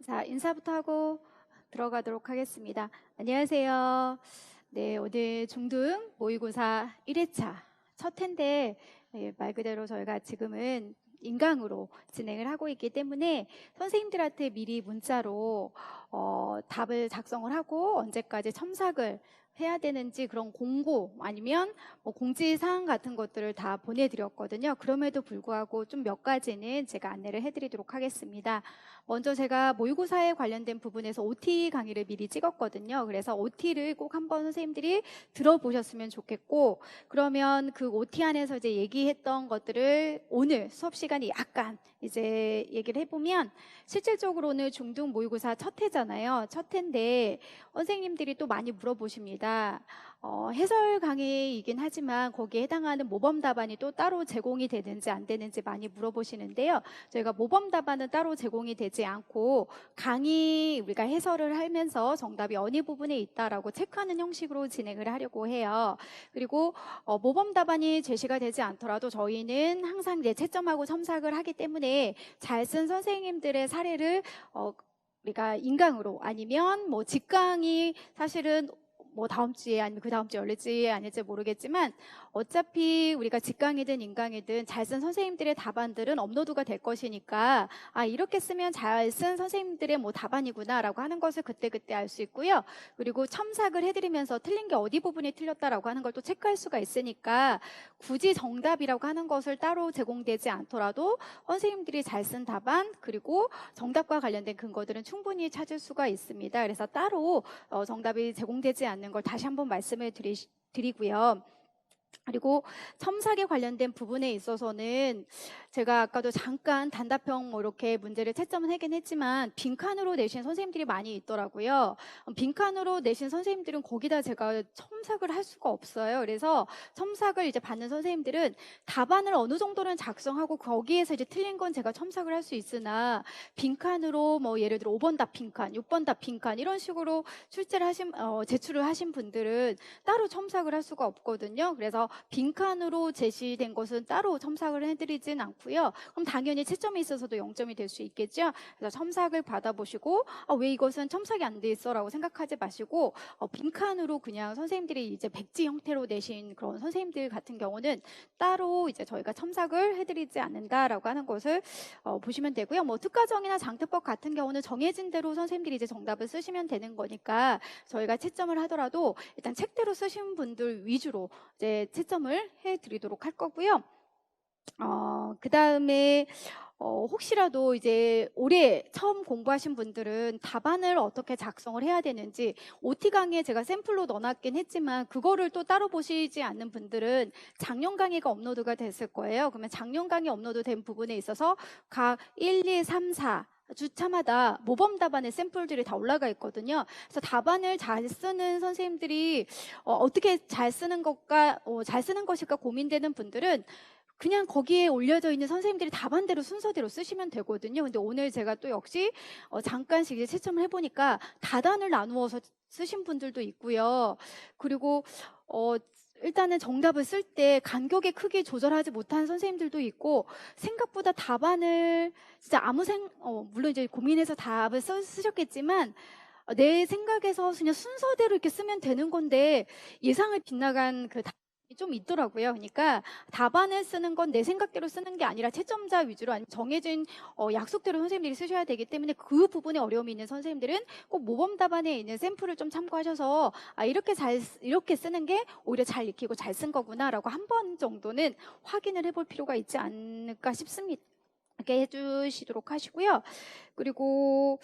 자, 인사부터 하고 들어가도록 하겠습니다. 안녕하세요. 네, 오늘 중등 모의고사 1회차 첫 회인데, 말 그대로 저희가 지금은 인강으로 진행을 하고 있기 때문에 선생님들한테 미리 문자로 답을 작성을 하고 언제까지 첨삭을 해야 되는지 그런 공고 아니면 공지사항 같은 것들을 다 보내드렸거든요. 그럼에도 불구하고 좀 몇 가지는 제가 안내를 해드리도록 하겠습니다. 먼저 제가 모의고사에 관련된 부분에서 OT 강의를 미리 찍었거든요. 그래서 OT를 꼭 한번 선생님들이 들어보셨으면 좋겠고, 그러면 그 OT 안에서 이제 얘기했던 것들을 오늘 수업 시간이 약간 이제 얘기를 해보면, 실질적으로는 중등 모의고사 첫 회잖아요. 첫 회인데 선생님들이 또 많이 물어보십니다. 해설 강의이긴 하지만 거기에 해당하는 모범 답안이 또 따로 제공이 되는지 안 되는지 많이 물어보시는데요. 저희가 모범 답안은 따로 제공이 되지 않고 강의 우리가 해설을 하면서 정답이 어느 부분에 있다라고 체크하는 형식으로 진행을 하려고 해요. 그리고 모범 답안이 제시가 되지 않더라도 저희는 항상 이제 채점하고 첨삭을 하기 때문에 잘 쓴 선생님들의 사례를 우리가 인강으로 아니면 뭐 직강이 사실은 뭐 다음 주에 아니면 그 다음 주에 열릴지 아닐지 모르겠지만 어차피 우리가 직강이든 인강이든 잘 쓴 선생님들의 답안들은 업로드가 될 것이니까 이렇게 쓰면 잘 쓴 선생님들의 뭐 답안이구나라고 하는 것을 그때그때 알 수 있고요. 그리고 첨삭을 해드리면서 틀린 게 어디 부분이 틀렸다라고 하는 걸 또 체크할 수가 있으니까 굳이 정답이라고 하는 것을 따로 제공되지 않더라도 선생님들이 잘 쓴 답안 그리고 정답과 관련된 근거들은 충분히 찾을 수가 있습니다. 그래서 따로 정답이 제공되지 않는 걸 다시 한번 말씀을 드리고요. 그리고 첨삭에 관련된 부분에 있어서는 제가 아까도 잠깐 단답형 뭐 이렇게 문제를 채점은 하긴 했지만 빈칸으로 내신 선생님들이 많이 있더라고요. 빈칸으로 내신 선생님들은 거기다 제가 첨삭을 할 수가 없어요. 그래서 첨삭을 이제 받는 선생님들은 답안을 어느 정도는 작성하고 거기에서 이제 틀린 건 제가 첨삭을 할 수 있으나 빈칸으로 뭐 예를 들어 5번 답 빈칸, 6번 답 빈칸 이런 식으로 제출을 하신 분들은 따로 첨삭을 할 수가 없거든요. 그래서 빈칸으로 제시된 것은 따로 첨삭을 해드리진 않고요. 그럼 당연히 채점에 있어서도 0점이 될 수 있겠죠. 그래서 첨삭을 받아보시고 왜 이것은 첨삭이 안 돼 있어라고 생각하지 마시고 빈칸으로 그냥 선생님들이 이제 백지 형태로 내신 그런 선생님들 같은 경우는 따로 이제 저희가 첨삭을 해드리지 않는다라고 하는 것을 보시면 되고요. 뭐 특가정이나 장특법 같은 경우는 정해진 대로 선생님들이 이제 정답을 쓰시면 되는 거니까 저희가 채점을 하더라도 일단 책대로 쓰신 분들 위주로 이제 채점을 해드리도록 할 거고요. 그 다음에 혹시라도 이제 올해 처음 공부하신 분들은 답안을 어떻게 작성을 해야 되는지 OT 강의에 제가 샘플로 넣어놨긴 했지만 그거를 또 따로 보시지 않는 분들은 작년 강의가 업로드가 됐을 거예요. 그러면 작년 강의 업로드 된 부분에 있어서 각 1, 2, 3, 4 주차마다 모범 답안의 샘플들이 다 올라가 있거든요. 그래서 답안을 잘 쓰는 선생님들이 어떻게 잘 쓰는 것일까 고민되는 분들은 그냥 거기에 올려져 있는 선생님들이 답안대로 순서대로 쓰시면 되거든요. 근데 오늘 제가 또 역시 잠깐씩 이제 채점을 해보니까 다단을 나누어서 쓰신 분들도 있고요. 그리고 일단은 정답을 쓸 때 간격의 크기 조절하지 못한 선생님들도 있고 생각보다 답안을 진짜 물론 이제 고민해서 답을 쓰셨겠지만 내 생각에서 그냥 순서대로 이렇게 쓰면 되는 건데 예상을 빗나간 그 답이 좀 있더라고요. 그러니까 답안을 쓰는 건 내 생각대로 쓰는 게 아니라 채점자 위주로 아니면 정해진 약속대로 선생님들이 쓰셔야 되기 때문에 그 부분에 어려움이 있는 선생님들은 꼭 모범 답안에 있는 샘플을 좀 참고하셔서 이렇게 쓰는 게 오히려 잘 익히고 잘 쓴 거구나라고 한 번 정도는 확인을 해볼 필요가 있지 않을까 싶습니다. 이렇게 해주시도록 하시고요. 그리고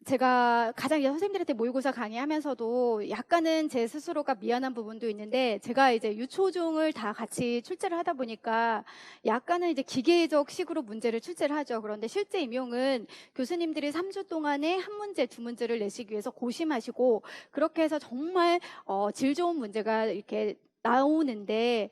제가 가장 선생님들한테 모의고사 강의하면서도 약간은 제 스스로가 미안한 부분도 있는데 제가 이제 유초중을 다 같이 출제를 하다 보니까 약간은 이제 기계적 식으로 문제를 출제를 하죠. 그런데 실제 임용은 교수님들이 3주 동안에 한 문제, 두 문제를 내시기 위해서 고심하시고 그렇게 해서 정말 질 좋은 문제가 이렇게 나오는데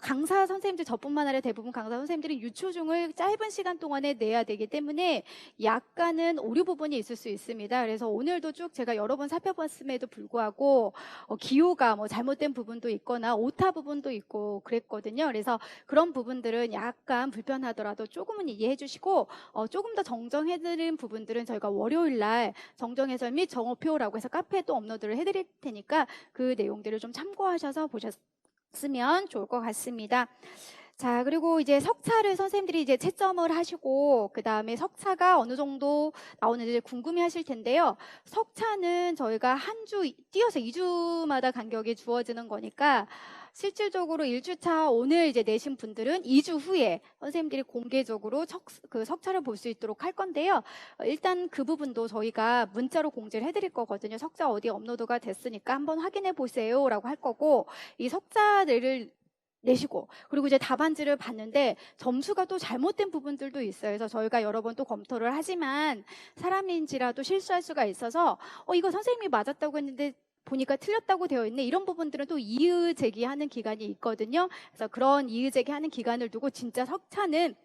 강사 선생님들 저뿐만 아니라 대부분 강사 선생님들이 유초중을 짧은 시간 동안에 내야 되기 때문에 약간은 오류 부분이 있을 수 있습니다. 그래서 오늘도 쭉 제가 여러 번 살펴봤음에도 불구하고 기호가 뭐 잘못된 부분도 있거나 오타 부분도 있고 그랬거든요. 그래서 그런 부분들은 약간 불편하더라도 조금은 이해해 주시고 조금 더 정정해드린 부분들은 저희가 월요일날 정정해설 및 정오표라고 해서 카페에 또 업로드를 해드릴 테니까 그 내용들을 좀 참고하셔서 보셨으면 좋을 것 같습니다. 자, 그리고 이제 석차를 선생님들이 이제 채점을 하시고, 그 다음에 석차가 어느 정도 나오는지 궁금해 하실 텐데요. 석차는 저희가 한 주 띄어서 2주마다 간격이 주어지는 거니까, 실질적으로 1주차 오늘 이제 내신 분들은 2주 후에 선생님들이 공개적으로 그 석차를 볼 수 있도록 할 건데요. 일단 그 부분도 저희가 문자로 공지를 해드릴 거거든요. 석차 어디 업로드가 됐으니까 한번 확인해 보세요 라고 할 거고, 이 석차를 내시고, 그리고 이제 답안지를 봤는데 점수가 또 잘못된 부분들도 있어요. 그래서 저희가 여러 번 또 검토를 하지만 사람인지라도 실수할 수가 있어서 이거 선생님이 맞았다고 했는데 보니까 틀렸다고 되어 있네. 이런 부분들은 또 이의 제기하는 기간이 있거든요. 그래서 그런 이의 제기하는 기간을 두고 진짜 석차는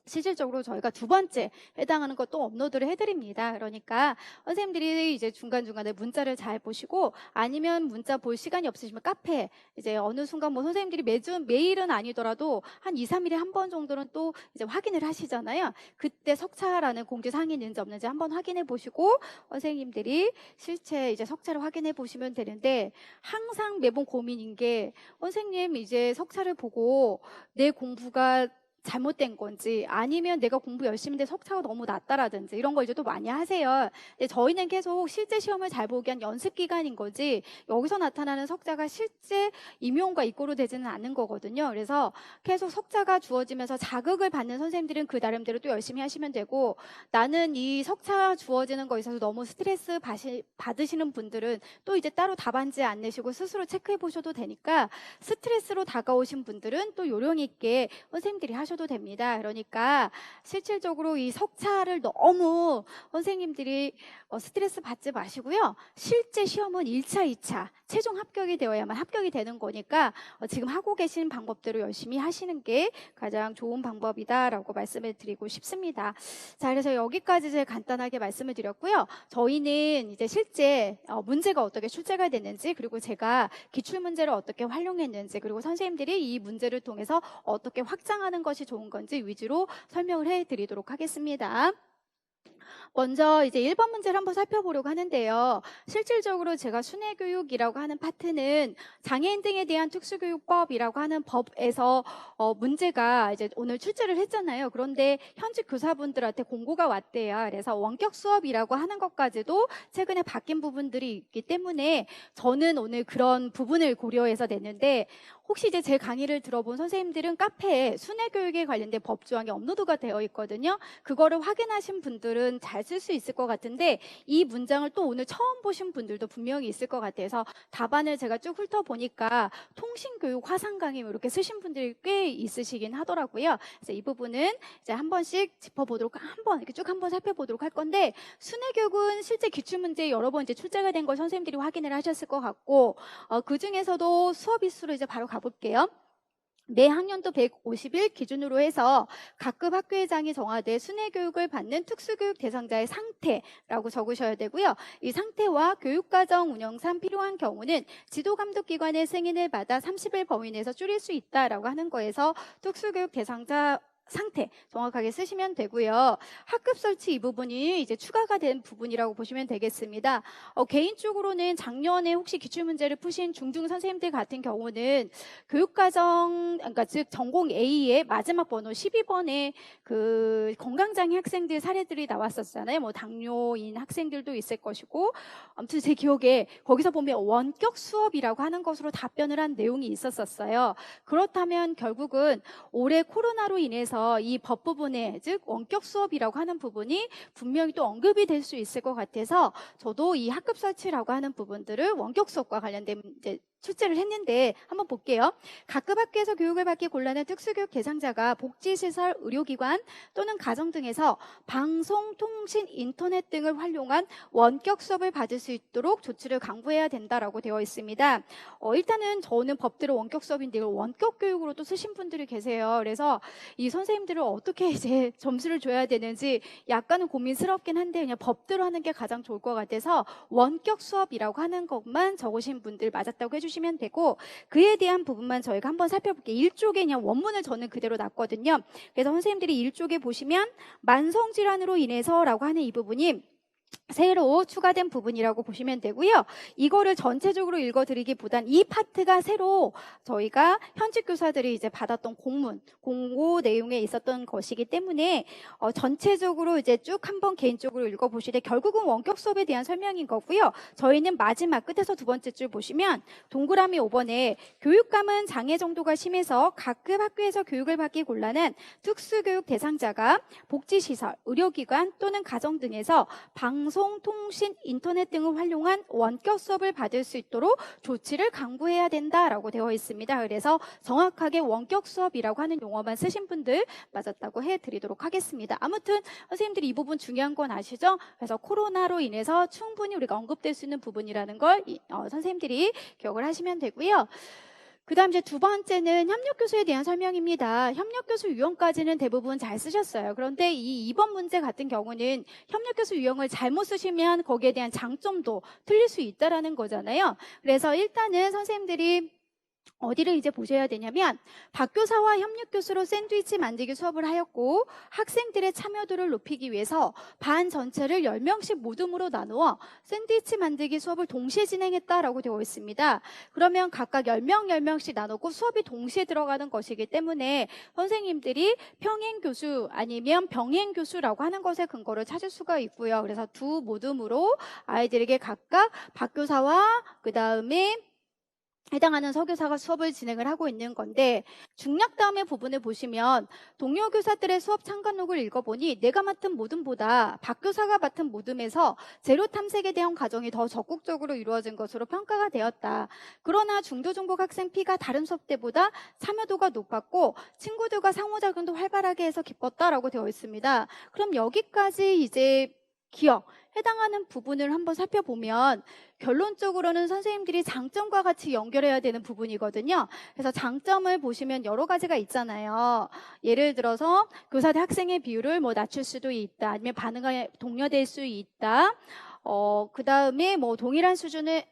실질적으로 저희가 두 번째 해당하는 것도 업로드를 해드립니다. 그러니까 선생님들이 이제 중간중간에 문자를 잘 보시고, 아니면 문자 볼 시간이 없으시면 카페 이제 어느 순간 뭐 선생님들이 매일은 아니더라도 한 2, 3일에 한 번 정도는 또 이제 확인을 하시잖아요. 그때 석차라는 공지사항이 있는지 없는지 한번 확인해 보시고 선생님들이 실제 이제 석차를 확인해 보시면 되는데, 항상 매번 고민인 게 선생님 이제 석차를 보고 내 공부가 잘못된 건지, 아니면 내가 공부 열심히 했는데 석차가 너무 낮다라든지 이런 거 이제 또 많이 하세요. 근데 저희는 계속 실제 시험을 잘 보기 위한 연습 기간인 거지, 여기서 나타나는 석차가 실제 임용과 이꼬로 되지는 않는 거거든요. 그래서 계속 석차가 주어지면서 자극을 받는 선생님들은 그 나름대로 또 열심히 하시면 되고, 나는 이 석차 주어지는 거에 있어서 너무 스트레스 받으시는 분들은 또 이제 따로 답안지 안 내시고 스스로 체크해 보셔도 되니까, 스트레스로 다가오신 분들은 또 요령 있게 선생님들이 하셔도 됩니다. 그러니까 실질적으로 이 석차를 너무 선생님들이 스트레스 받지 마시고요. 실제 시험은 1차, 2차 최종 합격이 되어야만 합격이 되는 거니까 지금 하고 계신 방법대로 열심히 하시는 게 가장 좋은 방법이다라고 말씀을 드리고 싶습니다. 자, 그래서 여기까지 제가 간단하게 말씀을 드렸고요. 저희는 이제 실제 문제가 어떻게 출제가 됐는지, 그리고 제가 기출문제를 어떻게 활용했는지, 그리고 선생님들이 이 문제를 통해서 어떻게 확장하는 것이 좋은 건지 위주로 설명을 해드리도록 하겠습니다. 먼저 이제 1번 문제를 한번 살펴보려고 하는데요. 실질적으로 제가 순회교육이라고 하는 파트는 장애인 등에 대한 특수교육법이라고 하는 법에서 문제가 이제 오늘 출제를 했잖아요. 그런데 현직 교사분들한테 공고가 왔대요. 그래서 원격 수업이라고 하는 것까지도 최근에 바뀐 부분들이 있기 때문에 저는 오늘 그런 부분을 고려해서 냈는데, 혹시 이제 제 강의를 들어본 선생님들은 카페에 순회교육에 관련된 법 조항이 업로드가 되어 있거든요. 그거를 확인하신 분들은 잘 쓸 수 있을 것 같은데, 이 문장을 또 오늘 처음 보신 분들도 분명히 있을 것 같아서 답안을 제가 쭉 훑어보니까 통신교육 화상 강의 이렇게 쓰신 분들이 꽤 있으시긴 하더라고요. 그래서 이 부분은 이제 한 번씩 짚어보도록, 이렇게 쭉 한번 살펴보도록 할 건데, 순회교육은 실제 기출문제 여러 번 이제 출제가 된 걸 선생님들이 확인을 하셨을 것 같고, 그 중에서도 수업 일수로 이제 바로 가볼게요. 매 학년도 150일 기준으로 해서 각급 학교회장이 정하되 순회교육을 받는 특수교육 대상자의 상태라고 적으셔야 되고요. 이 상태와 교육과정 운영상 필요한 경우는 지도감독기관의 승인을 받아 30일 범위 내에서 줄일 수 있다라고 하는 거에서 특수교육 대상자 상태 정확하게 쓰시면 되고요. 학급 설치 이 부분이 이제 추가가 된 부분이라고 보시면 되겠습니다. 개인적으로는 작년에 혹시 기출문제를 푸신 중등 선생님들 같은 경우는 교육과정, 그러니까 즉 전공 A의 마지막 번호 12번에 그 건강장애 학생들 사례들이 나왔었잖아요. 뭐 당뇨인 학생들도 있을 것이고, 아무튼 제 기억에 거기서 보면 원격 수업이라고 하는 것으로 답변을 한 내용이 있었어요. 그렇다면 결국은 올해 코로나로 인해서 이 법 부분에, 즉 원격 수업이라고 하는 부분이 분명히 또 언급이 될 수 있을 것 같아서 저도 이 학급 설치라고 하는 부분들을 원격 수업과 관련된 이제 출제를 했는데 한번 볼게요. 각급 학교에서 교육을 받기 곤란한 특수교육 대상자가 복지시설, 의료기관 또는 가정 등에서 방송, 통신, 인터넷 등을 활용한 원격 수업을 받을 수 있도록 조치를 강구해야 된다라고 되어 있습니다. 일단은 저는 법대로 원격 수업인데 이걸 원격 교육으로 또 쓰신 분들이 계세요. 그래서 이 선생님들을 어떻게 이제 점수를 줘야 되는지 약간은 고민스럽긴 한데 그냥 법대로 하는 게 가장 좋을 것 같아서 원격 수업이라고 하는 것만 적으신 분들 맞았다고 해주시면 되고, 그에 대한 부분만 저희가 한번 살펴볼게요. 1쪽에 그냥 원문을 저는 그대로 놨거든요. 그래서 선생님들이 1쪽에 보시면 만성질환으로 인해서라고 하는 이 부분이 새로 추가된 부분이라고 보시면 되고요. 이거를 전체적으로 읽어드리기보단 이 파트가 새로 저희가 현직 교사들이 이제 받았던 공고 내용에 있었던 것이기 때문에 전체적으로 이제 쭉 한번 개인적으로 읽어보시되 결국은 원격 수업에 대한 설명인 거고요. 저희는 마지막 끝에서 두 번째 줄 보시면 동그라미 5번에 교육감은 장애 정도가 심해서 각급 학교에서 교육을 받기 곤란한 특수교육 대상자가 복지시설, 의료기관 또는 가정 등에서 방송, 통신, 인터넷 등을 활용한 원격 수업을 받을 수 있도록 조치를 강구해야 된다라고 되어 있습니다. 그래서 정확하게 원격 수업이라고 하는 용어만 쓰신 분들 맞았다고 해드리도록 하겠습니다. 아무튼 선생님들이 이 부분 중요한 건 아시죠? 그래서 코로나로 인해서 충분히 우리가 언급될 수 있는 부분이라는 걸 선생님들이 기억을 하시면 되고요. 그 다음 이제 두 번째는 협력교수에 대한 설명입니다. 협력교수 유형까지는 대부분 잘 쓰셨어요. 그런데 이 2번 문제 같은 경우는 협력교수 유형을 잘못 쓰시면 거기에 대한 장점도 틀릴 수 있다라는 거잖아요. 그래서 일단은 선생님들이 어디를 이제 보셔야 되냐면 박교사와 협력교수로 샌드위치 만들기 수업을 하였고 학생들의 참여도를 높이기 위해서 반 전체를 10명씩 모둠으로 나누어 샌드위치 만들기 수업을 동시에 진행했다라고 되어 있습니다. 그러면 각각 10명, 10명씩 나누고 수업이 동시에 들어가는 것이기 때문에 선생님들이 평행교수 아니면 병행교수라고 하는 것의 근거를 찾을 수가 있고요. 그래서 두 모둠으로 아이들에게 각각 박교사와 그 다음에 해당하는 서교사가 수업을 진행을 하고 있는 건데, 중략 다음의 부분을 보시면 동료 교사들의 수업 참관록을 읽어보니 내가 맡은 모둠보다 박 교사가 맡은 모둠에서 재료 탐색에 대한 과정이 더 적극적으로 이루어진 것으로 평가가 되었다. 그러나 중도중복 학생 P가 다른 수업 때보다 참여도가 높았고 친구들과 상호작용도 활발하게 해서 기뻤다라고 되어 있습니다. 그럼 여기까지 이제 기억, 해당하는 부분을 한번 살펴보면 결론적으로는 선생님들이 장점과 같이 연결해야 되는 부분이거든요. 그래서 장점을 보시면 여러 가지가 있잖아요. 예를 들어서 교사 대 학생의 비율을 낮출 수도 있다. 아니면 반응이 동료될 수 있다. 그 다음에 동일한 수준을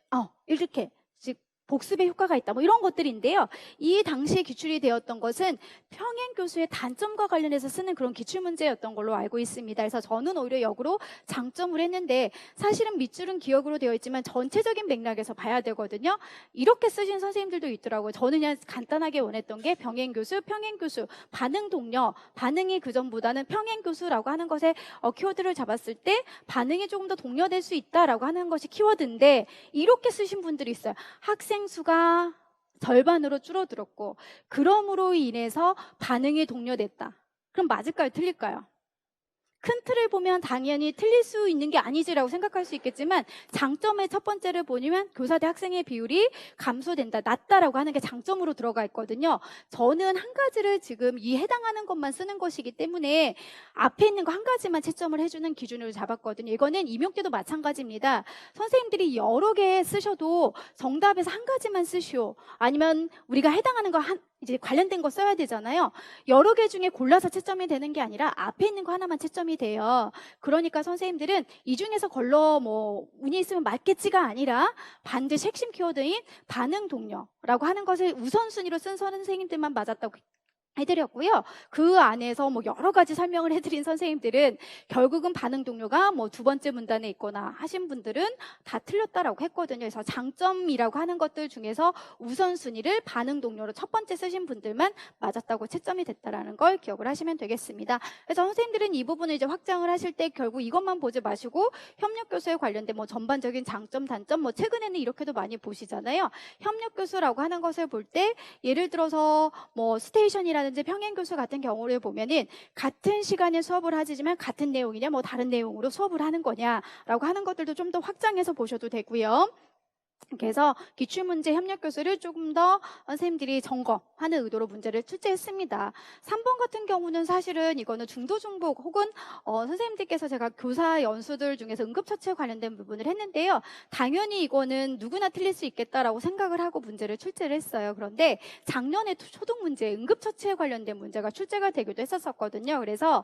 이렇게 즉 복습의 효과가 있다. 이런 것들인데요. 이 당시에 기출이 되었던 것은 평행 교수의 단점과 관련해서 쓰는 그런 기출 문제였던 걸로 알고 있습니다. 그래서 저는 오히려 역으로 장점을 했는데 사실은 밑줄은 기억으로 되어 있지만 전체적인 맥락에서 봐야 되거든요. 이렇게 쓰신 선생님들도 있더라고요. 저는 그냥 간단하게 원했던 게 병행 교수, 평행 교수, 반응 동료, 반응이 그전보다는 평행 교수라고 하는 것에 키워드를 잡았을 때 반응이 조금 더 동료될 수 있다라고 하는 것이 키워드인데 이렇게 쓰신 분들이 있어요. 학생 수가 절반으로 줄어들었고 그럼으로 인해서 반응이 동료됐다. 그럼 맞을까요? 틀릴까요? 큰 틀을 보면 당연히 틀릴 수 있는 게 아니지라고 생각할 수 있겠지만 장점의 첫 번째를 보면 교사 대 학생의 비율이 감소된다, 낮다라고 하는 게 장점으로 들어가 있거든요. 저는 한 가지를 지금 이 해당하는 것만 쓰는 것이기 때문에 앞에 있는 거 한 가지만 채점을 해주는 기준으로 잡았거든요. 이거는 임용때도 마찬가지입니다. 선생님들이 여러 개 쓰셔도 정답에서 한 가지만 쓰시오. 아니면 우리가 해당하는 거 이제 관련된 거 써야 되잖아요. 여러 개 중에 골라서 채점이 되는 게 아니라 앞에 있는 거 하나만 채점이 돼요. 그러니까 선생님들은 이 중에서 걸러 운이 있으면 맞겠지가 아니라 반드시 핵심 키워드인 반응 동료라고 하는 것을 우선순위로 쓴 선생님들만 맞았다고 해드렸고요. 그 안에서 여러 가지 설명을 해드린 선생님들은 결국은 반응 동료가 두 번째 문단에 있거나 하신 분들은 다 틀렸다라고 했거든요. 그래서 장점이라고 하는 것들 중에서 우선순위를 반응 동료로 첫 번째 쓰신 분들만 맞았다고 채점이 됐다라는 걸 기억을 하시면 되겠습니다. 그래서 선생님들은 이 부분을 이제 확장을 하실 때 결국 이것만 보지 마시고 협력교수에 관련된 전반적인 장점, 단점, 최근에는 이렇게도 많이 보시잖아요. 협력교수라고 하는 것을 볼 때 예를 들어서 스테이션이라는 평행교수 같은 경우를 보면은 같은 시간에 수업을 하지만 같은 내용이냐 다른 내용으로 수업을 하는 거냐라고 하는 것들도 좀 더 확장해서 보셔도 되고요. 그래서 기출문제 협력 교수를 조금 더 선생님들이 점검하는 의도로 문제를 출제했습니다. 3번 같은 경우는 사실은 이거는 중도 중복 혹은 선생님들께서 제가 교사 연수들 중에서 응급처치에 관련된 부분을 했는데요. 당연히 이거는 누구나 틀릴 수 있겠다라고 생각을 하고 문제를 출제를 했어요. 그런데 작년에 초등 문제 응급처치에 관련된 문제가 출제가 되기도 했었거든요. 그래서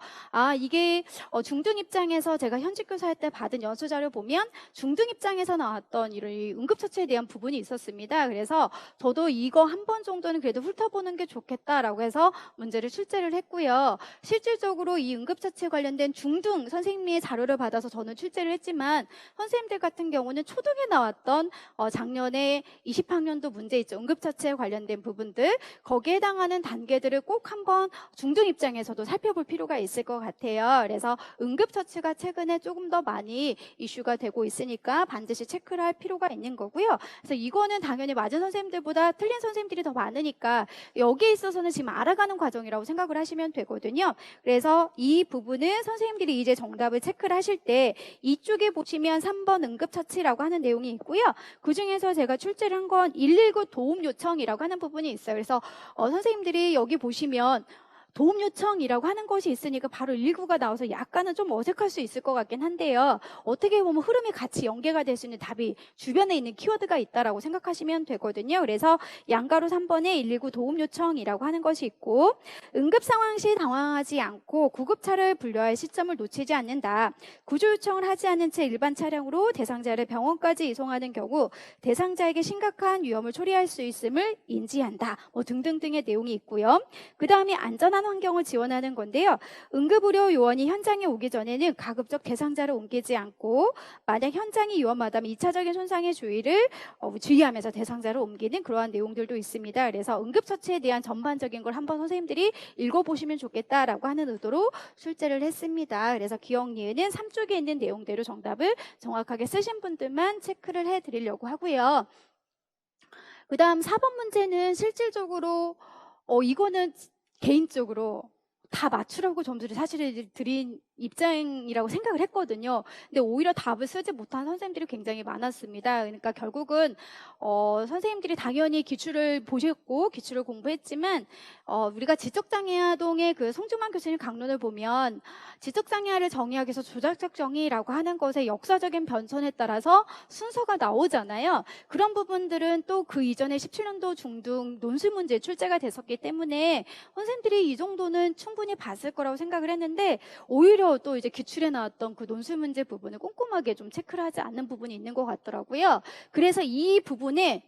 이게 중등 입장에서 제가 현직 교사할 때 받은 연수 자료 보면 중등 입장에서 나왔던 이런 응급처치에 대한 부분이 있었습니다. 그래서 저도 이거 한 번 정도는 그래도 훑어보는 게 좋겠다라고 해서 문제를 출제를 했고요. 실질적으로 이 응급처치에 관련된 중등 선생님의 자료를 받아서 저는 출제를 했지만 선생님들 같은 경우는 초등에 나왔던 작년에 20학년도 문제 있죠. 응급처치에 관련된 부분들 거기에 해당하는 단계들을 꼭 한번 중등 입장에서도 살펴볼 필요가 있을 것 같아요. 그래서 응급처치가 최근에 조금 더 많이 이슈가 되고 있으니까 반드시 체크를 할 필요가 있는 거고요. 그래서 이거는 당연히 맞은 선생님들보다 틀린 선생님들이 더 많으니까 여기에 있어서는 지금 알아가는 과정이라고 생각을 하시면 되거든요. 그래서 이 부분은 선생님들이 이제 정답을 체크를 하실 때 이쪽에 보시면 3번 응급처치라고 하는 내용이 있고요. 그중에서 제가 출제를 한 건 119 도움 요청이라고 하는 부분이 있어요. 그래서 선생님들이 여기 보시면 도움 요청이라고 하는 것이 있으니까 바로 119가 나와서 약간은 좀 어색할 수 있을 것 같긴 한데요. 어떻게 보면 흐름이 같이 연계가 될 수 있는 답이 주변에 있는 키워드가 있다라고 생각하시면 되거든요. 그래서 양가로 3번에 119 도움 요청이라고 하는 것이 있고 응급 상황 시 당황하지 않고 구급차를 불러야 시점을 놓치지 않는다. 구조 요청을 하지 않은 채 일반 차량으로 대상자를 병원까지 이송하는 경우 대상자에게 심각한 위험을 초래할 수 있음을 인지한다. 등등등의 내용이 있고요. 그 다음에 안전한 환경을 지원하는 건데요. 응급의료 요원이 현장에 오기 전에는 가급적 대상자를 옮기지 않고 만약 현장이 위험하다면 2차적인 손상의 주의하면서 대상자를 옮기는 그러한 내용들도 있습니다. 그래서 응급처치에 대한 전반적인 걸 한번 선생님들이 읽어보시면 좋겠다라고 하는 의도로 출제를 했습니다. 그래서 기억 니은은 3쪽에 있는 내용대로 정답을 정확하게 쓰신 분들만 체크를 해드리려고 하고요. 그 다음 4번 문제는 실질적으로 이거는 개인적으로 다 맞추라고 점수를 사실 드린 입장이라고 생각을 했거든요. 근데 오히려 답을 쓰지 못한 선생님들이 굉장히 많았습니다. 그러니까 결국은 선생님들이 당연히 기출을 보셨고 기출을 공부했지만 우리가 지적장애아동의 그 송중만 교수님 강론을 보면 지적장애아를 정의하기 위해서 조작적 정의라고 하는 것의 역사적인 변천에 따라서 순서가 나오잖아요. 그런 부분들은 또 그 이전에 17년도 중등 논술 문제에 출제가 됐었기 때문에 선생님들이 이 정도는 충분히 봤을 거라고 생각을 했는데 오히려 또 이제 기출에 나왔던 그 논술 문제 부분을 꼼꼼하게 좀 체크를 하지 않는 부분이 있는 것 같더라고요. 그래서 이 부분에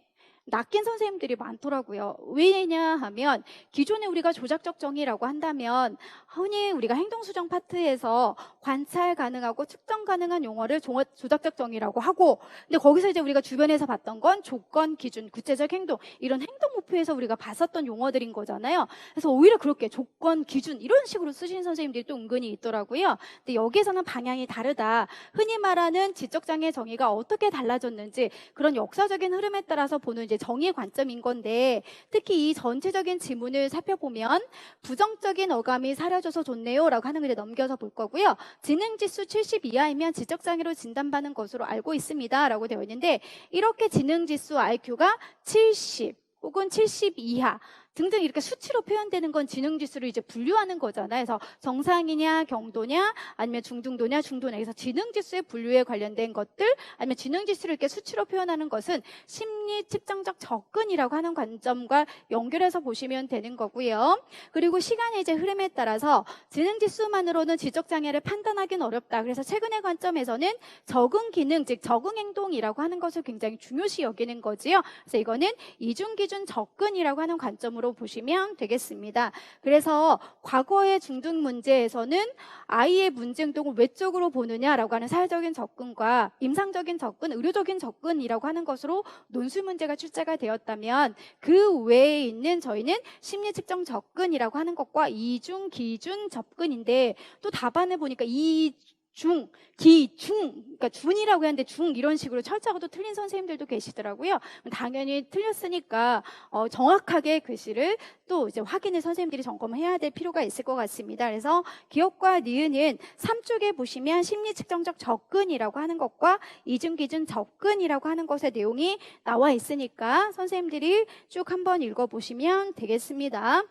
낚인 선생님들이 많더라고요. 왜냐 하면 기존에 우리가 조작적 정의라고 한다면 흔히 우리가 행동수정 파트에서 관찰 가능하고 측정 가능한 용어를 조작적 정의라고 하고 근데 거기서 이제 우리가 주변에서 봤던 건 조건, 기준, 구체적 행동 이런 행동 목표에서 우리가 봤었던 용어들인 거잖아요. 그래서 오히려 그렇게 조건, 기준 이런 식으로 쓰시는 선생님들이 또 은근히 있더라고요. 근데 여기에서는 방향이 다르다. 흔히 말하는 지적장애 정의가 어떻게 달라졌는지 그런 역사적인 흐름에 따라서 보는 이제 정의의 관점인 건데 특히 이 전체적인 지문을 살펴보면 부정적인 어감이 사라져서 좋네요 라고 하는 걸 넘겨서 볼 거고요. 지능지수 70 이하이면 지적장애로 진단받는 것으로 알고 있습니다 라고 되어 있는데 이렇게 지능지수 IQ가 70 혹은 70 이하 등등 이렇게 수치로 표현되는 건 지능지수를 이제 분류하는 거잖아요. 그래서 정상이냐, 경도냐, 아니면 중등도냐, 중도냐. 그래서 지능지수의 분류에 관련된 것들, 아니면 지능지수를 이렇게 수치로 표현하는 것은 심리 측정적 접근이라고 하는 관점과 연결해서 보시면 되는 거고요. 그리고 시간의 이제 흐름에 따라서 지능지수만으로는 지적장애를 판단하기는 어렵다. 그래서 최근의 관점에서는 적응 기능, 즉 적응 행동이라고 하는 것을 굉장히 중요시 여기는 거지요. 그래서 이거는 이중기준 접근이라고 하는 관점으로 보시면 되겠습니다. 그래서 과거의 중등 문제에서는 아이의 문제 행동을 외적으로 보느냐라고 하는 사회적인 접근과 임상적인 접근, 의료적인 접근이라고 하는 것으로 논술 문제가 출제가 되었다면 그 외에 있는 저희는 심리 측정 접근이라고 하는 것과 이중 기준 접근인데 또 답안을 보니까 이 그러니까 준이라고 하는데 이런 식으로 철자가 틀린 선생님들도 계시더라고요. 당연히 틀렸으니까 정확하게 글씨를 또 이제 확인해 선생님들이 점검해야 될 필요가 있을 것 같습니다. 그래서 기억과 니은은 3쪽에 보시면 심리 측정적 접근이라고 하는 것과 이중 기준 접근이라고 하는 것의 내용이 나와 있으니까 선생님들이 쭉 한번 읽어보시면 되겠습니다.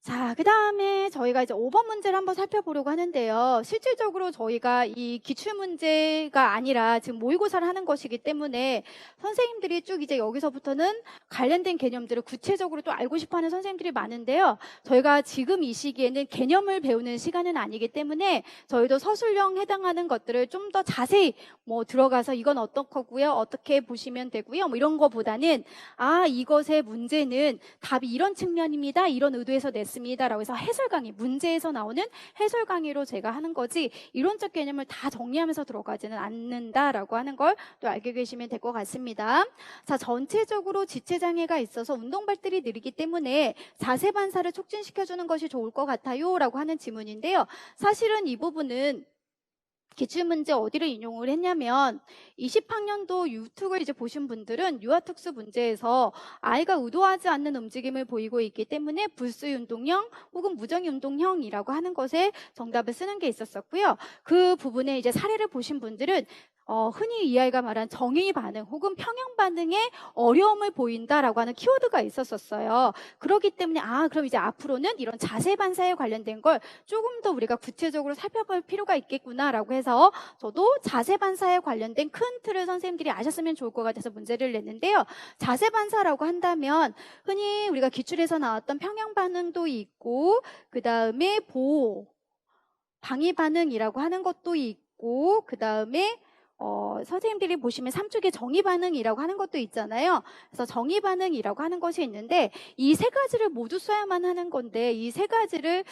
자, 그 다음에 저희가 이제 5번 문제를 한번 살펴보려고 하는데요. 실질적으로 저희가 이 기출문제가 아니라 지금 모의고사를 하는 것이기 때문에 선생님들이 쭉 이제 여기서부터는 관련된 개념들을 구체적으로 또 알고 싶어 하는 선생님들이 많은데요. 저희가 지금 이 시기에는 개념을 배우는 시간은 아니기 때문에 저희도 서술형 해당하는 것들을 좀 더 자세히 들어가서 이건 어떤 거고요. 어떻게 보시면 되고요. 이런 거보다는 이것의 문제는 답이 이런 측면입니다. 이런 의도에서 냈습니다. 라고 해서 해설 강의, 문제에서 나오는 해설 강의로 제가 하는 거지 이론적 개념을 다 정리하면서 들어가지는 않는다라고 하는 걸 또 알게 계시면 될 것 같습니다. 자, 전체적으로 지체장애가 있어서 운동 발달이 느리기 때문에 자세 반사를 촉진시켜주는 것이 좋을 것 같아요. 라고 하는 질문인데요. 사실은 이 부분은 기출문제 어디를 인용을 했냐면 20학년도 유특을 이제 보신 분들은 유아특수 문제에서 아이가 의도하지 않는 움직임을 보이고 있기 때문에 불수의 운동형 혹은 무정의 운동형이라고 하는 것에 정답을 쓰는 게 있었었고요. 그 부분에 이제 사례를 보신 분들은 흔히 이 아이가 말한 정의 반응 혹은 평형 반응에 어려움을 보인다라고 하는 키워드가 있었어요. 그렇기 때문에 그럼 이제 앞으로는 이런 자세 반사에 관련된 걸 조금 더 우리가 구체적으로 살펴볼 필요가 있겠구나라고 해서 저도 자세 반사에 관련된 큰 틀을 선생님들이 아셨으면 좋을 것 같아서 문제를 냈는데요. 자세 반사라고 한다면 흔히 우리가 기출에서 나왔던 평형 반응도 있고 그 다음에 보호, 방위 반응이라고 하는 것도 있고 그 다음에 선생님들이 보시면 3쪽에 정의 반응이라고 하는 것도 있잖아요. 그래서 정의 반응이라고 하는 것이 있는데 이 세 가지를 모두 써야만 하는 건데 이 세 가지를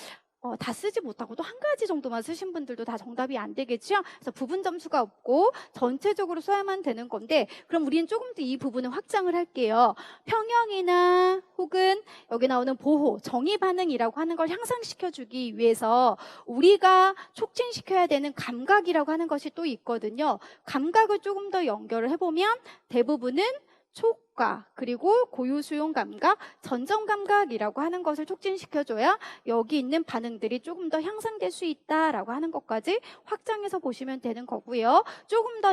다 쓰지 못하고 또 한 가지 정도만 쓰신 분들도 다 정답이 안 되겠죠. 그래서 부분 점수가 없고 전체적으로 써야만 되는 건데 그럼 우리는 조금 더 이 부분을 확장을 할게요. 평형이나 혹은 여기 나오는 보호, 정의 반응이라고 하는 걸 향상시켜주기 위해서 우리가 촉진시켜야 되는 감각이라고 하는 것이 또 있거든요. 감각을 조금 더 연결을 해보면 대부분은 촉각, 그리고 고유수용 감각, 전정 감각이라고 하는 것을 촉진시켜줘야 여기 있는 반응들이 조금 더 향상될 수 있다라고 하는 것까지 확장해서 보시면 되는 거고요.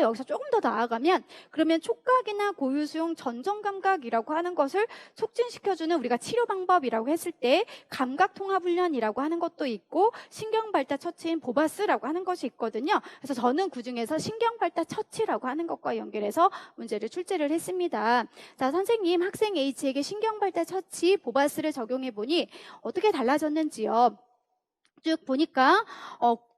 여기서 조금 더 나아가면 그러면 촉각이나 고유수용 전정 감각이라고 하는 것을 촉진시켜주는 우리가 치료 방법이라고 했을 때 감각통합훈련이라고 하는 것도 있고 신경발달 처치인 보바스라고 하는 것이 있거든요. 그래서 저는 그중에서 신경발달 처치라고 하는 것과 연결해서 문제를 출제를 했습니다. 자, 선생님, 학생 H에게 신경발달 처치 보바스를 적용해보니 어떻게 달라졌는지요? 쭉 보니까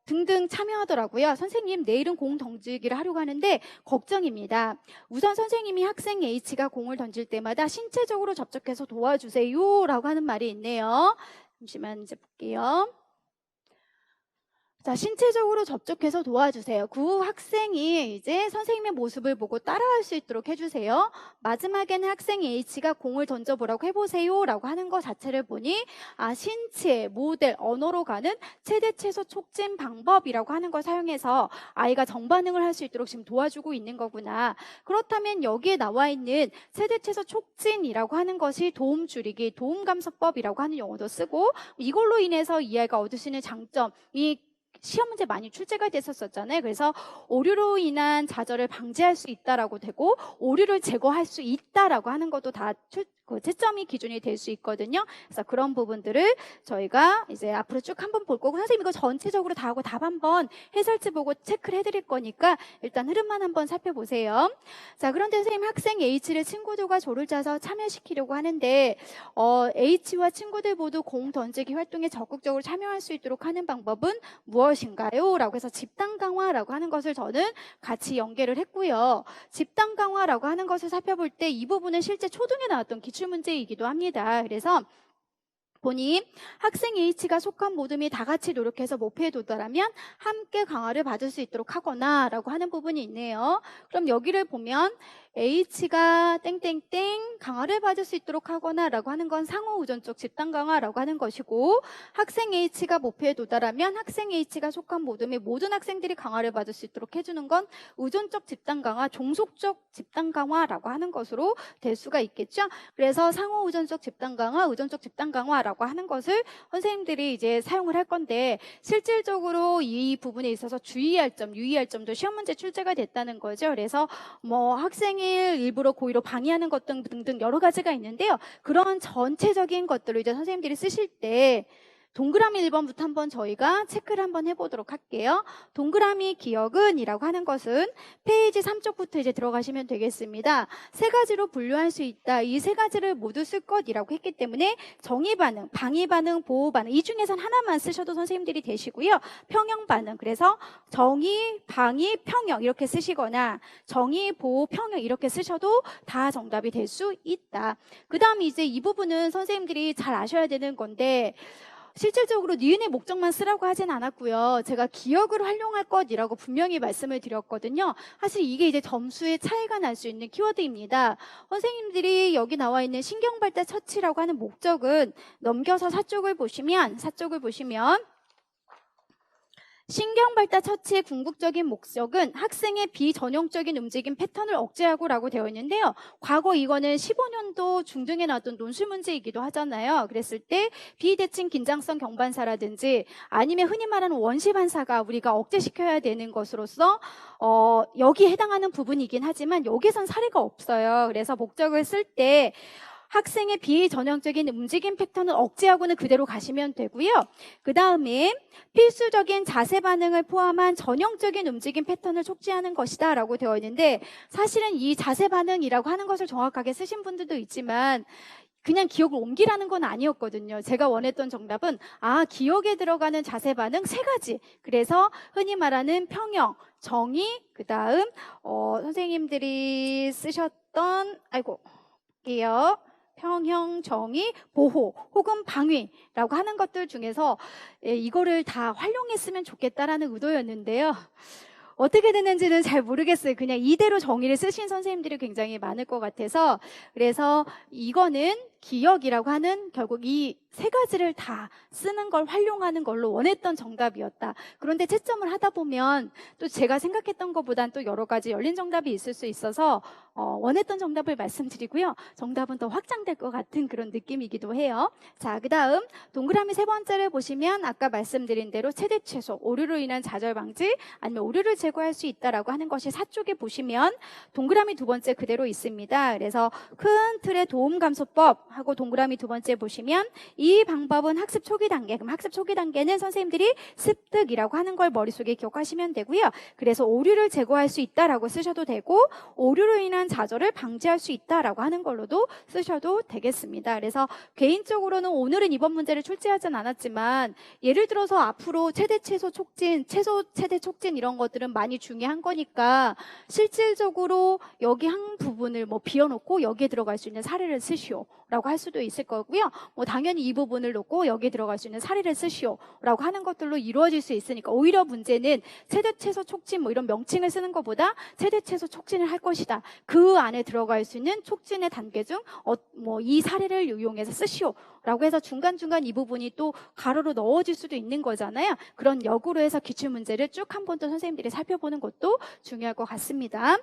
등등 참여하더라고요. 선생님, 내일은 공 던지기를 하려고 하는데 걱정입니다. 우선 선생님이 학생 H가 공을 던질 때마다 신체적으로 접촉해서 도와주세요 라고 하는 말이 있네요. 잠시만 이제 볼게요. 자, 신체적으로 접촉해서 도와주세요. 그 학생이 이제 선생님의 모습을 보고 따라할 수 있도록 해주세요. 마지막에는 학생 H가 공을 던져보라고 해보세요 라고 하는 것 자체를 보니 신체, 모델, 언어로 가는 최대 최소 촉진 방법이라고 하는 걸 사용해서 아이가 정반응을 할 수 있도록 지금 도와주고 있는 거구나. 그렇다면 여기에 나와 있는 최대 최소 촉진이라고 하는 것이 도움 줄이기, 도움 감소법이라고 하는 용어도 쓰고 이걸로 인해서 이 아이가 얻을 수 있는 장점이 시험 문제 많이 출제가 됐었잖아요. 그래서 오류로 인한 좌절을 방지할 수 있다라고 되고 오류를 제거할 수 있다라고 하는 것도 다 채점이 기준이 될 수 있거든요. 그래서 그런 부분들을 저희가 이제 앞으로 쭉 한번 볼 거고 선생님 이거 전체적으로 다 하고 답 한번 해설지 보고 체크를 해드릴 거니까 일단 흐름만 한번 살펴보세요. 자, 그런데 선생님 학생 H를 친구들과 조를 짜서 참여시키려고 하는데 H와 친구들 모두 공 던지기 활동에 적극적으로 참여할 수 있도록 하는 방법은 무엇인가요? 라고 해서 집단 강화라고 하는 것을 저는 같이 연계를 했고요. 집단 강화라고 하는 것을 살펴볼 때 이 부분은 실제 초등에 나왔던 기출문제이기도 합니다. 그래서 보니 학생 H가 속한 모둠이 다 같이 노력해서 목표에 도달하면 함께 강화를 받을 수 있도록 하거나 라고 하는 부분이 있네요. 그럼 여기를 보면 H가 땡땡땡 강화를 받을 수 있도록 하거나 라고 하는 건 상호 의존적 집단 강화라고 하는 것이고, 학생 H가 목표에 도달하면 학생 H가 속한 모든 및 모든 학생들이 강화를 받을 수 있도록 해주는 건 의존적 집단 강화, 종속적 집단 강화라고 하는 것으로 될 수가 있겠죠. 그래서 상호 의존적 집단 강화, 의존적 집단 강화라고 하는 것을 선생님들이 이제 사용을 할 건데, 실질적으로 이 부분에 있어서 주의할 점, 유의할 점도 시험 문제 출제가 됐다는 거죠. 그래서 뭐 학생을 일부러 고의로 방해하는 것 등등 여러 가지가 있는데요. 그런 전체적인 것들을 이제 선생님들이 쓰실 때 동그라미 1번부터 한번 저희가 체크를 한번 해보도록 할게요. 동그라미 기억은 이라고 하는 것은 페이지 3쪽부터 이제 들어가시면 되겠습니다. 세 가지로 분류할 수 있다. 이 세 가지를 모두 쓸 것이라고 했기 때문에 정의 반응, 방위 반응, 보호 반응 이 중에선 하나만 쓰셔도 선생님들이 되시고요. 평형 반응, 그래서 정의, 방위, 평형 이렇게 쓰시거나 정의, 보호, 평형 이렇게 쓰셔도 다 정답이 될 수 있다. 그 다음 이제 이 부분은 선생님들이 잘 아셔야 되는 건데, 실질적으로 니은의 목적만 쓰라고 하진 않았고요. 제가 기억을 활용할 것이라고 분명히 말씀을 드렸거든요. 사실 이게 이제 점수의 차이가 날 수 있는 키워드입니다. 선생님들이 여기 나와 있는 신경발달 처치라고 하는 목적은 넘겨서 사쪽을 보시면 신경발달 처치의 궁극적인 목적은 학생의 비전형적인 움직임 패턴을 억제하고라고 되어 있는데요. 과거 이거는 15년도 중등에 나왔던 논술 문제이기도 하잖아요. 그랬을 때 비대칭 긴장성 경반사라든지 아니면 흔히 말하는 원시 반사가 우리가 억제시켜야 되는 것으로서 여기에 해당하는 부분이긴 하지만 여기선 사례가 없어요. 그래서 목적을 쓸 때 학생의 비전형적인 움직임 패턴을 억제하고는 그대로 가시면 되고요. 그 다음에 필수적인 자세 반응을 포함한 전형적인 움직임 패턴을 촉진하는 것이다 라고 되어 있는데, 사실은 이 자세 반응이라고 하는 것을 정확하게 쓰신 분들도 있지만 그냥 기억을 옮기라는 건 아니었거든요. 제가 원했던 정답은 기억에 들어가는 자세 반응 세 가지. 그래서 흔히 말하는 평형, 정의, 그 다음 선생님들이 쓰셨던 볼게요. 평형, 정의, 보호 혹은 방위라고 하는 것들 중에서 이거를 다 활용했으면 좋겠다라는 의도였는데요. 어떻게 됐는지는 잘 모르겠어요. 그냥 이대로 정의를 쓰신 선생님들이 굉장히 많을 것 같아서, 그래서 이거는 기억이라고 하는 결국 이 세 가지를 다 쓰는 걸 활용하는 걸로 원했던 정답이었다. 그런데 채점을 하다 보면 또 제가 생각했던 것보단 또 여러 가지 열린 정답이 있을 수 있어서 원했던 정답을 말씀드리고요. 정답은 더 확장될 것 같은 그런 느낌이기도 해요. 자, 그 다음 동그라미 세 번째를 보시면 아까 말씀드린 대로 최대 최소, 오류로 인한 좌절 방지 아니면 오류를 제거할 수 있다라고 하는 것이 4쪽에 보시면 동그라미 두 번째 그대로 있습니다. 그래서 큰 틀의 도움 감소법 하고 동그라미 두 번째 보시면 이 방법은 학습 초기 단계. 그럼 학습 초기 단계는 선생님들이 습득이라고 하는 걸 머릿속에 기억하시면 되고요. 그래서 오류를 제거할 수 있다라고 쓰셔도 되고, 오류로 인한 좌절을 방지할 수 있다라고 하는 걸로도 쓰셔도 되겠습니다. 그래서 개인적으로는 오늘은 이번 문제를 출제하진 않았지만, 예를 들어서 앞으로 최대 최소 촉진, 최대 촉진 이런 것들은 많이 중요한 거니까 실질적으로 여기 한 부분을 비워놓고 여기에 들어갈 수 있는 사례를 쓰시오 라고 할 수도 있을 거고요. 당연히 이 부분을 놓고 여기에 들어갈 수 있는 사례를 쓰시오 라고 하는 것들로 이루어질 수 있으니까, 오히려 문제는 최대 최소 촉진 이런 명칭을 쓰는 것보다 최대 최소 촉진을 할 것이다, 그 안에 들어갈 수 있는 촉진의 단계 중 이 사례를 이용해서 쓰시오 라고 해서 중간중간 이 부분이 또 가로로 넣어질 수도 있는 거잖아요. 그런 역으로 해서 기출문제를 쭉 한 번 더 선생님들이 살펴보는 것도 중요할 것 같습니다.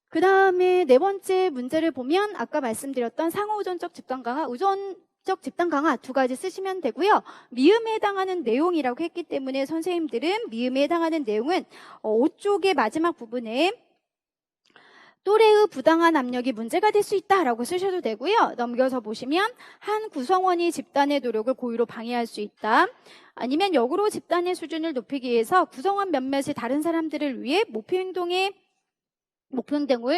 그 다음에 네 번째 문제를 보면 아까 말씀드렸던 상호의존적 집단 강화, 의존적 집단 강화 두 가지 쓰시면 되고요. 미음에 해당하는 내용이라고 했기 때문에 선생님들은 미음에 해당하는 내용은 5쪽의 마지막 부분에 또래의 부당한 압력이 문제가 될 수 있다라고 쓰셔도 되고요. 넘겨서 보시면 한 구성원이 집단의 노력을 고의로 방해할 수 있다. 아니면 역으로 집단의 수준을 높이기 위해서 구성원 몇몇이 다른 사람들을 위해 목표 행동을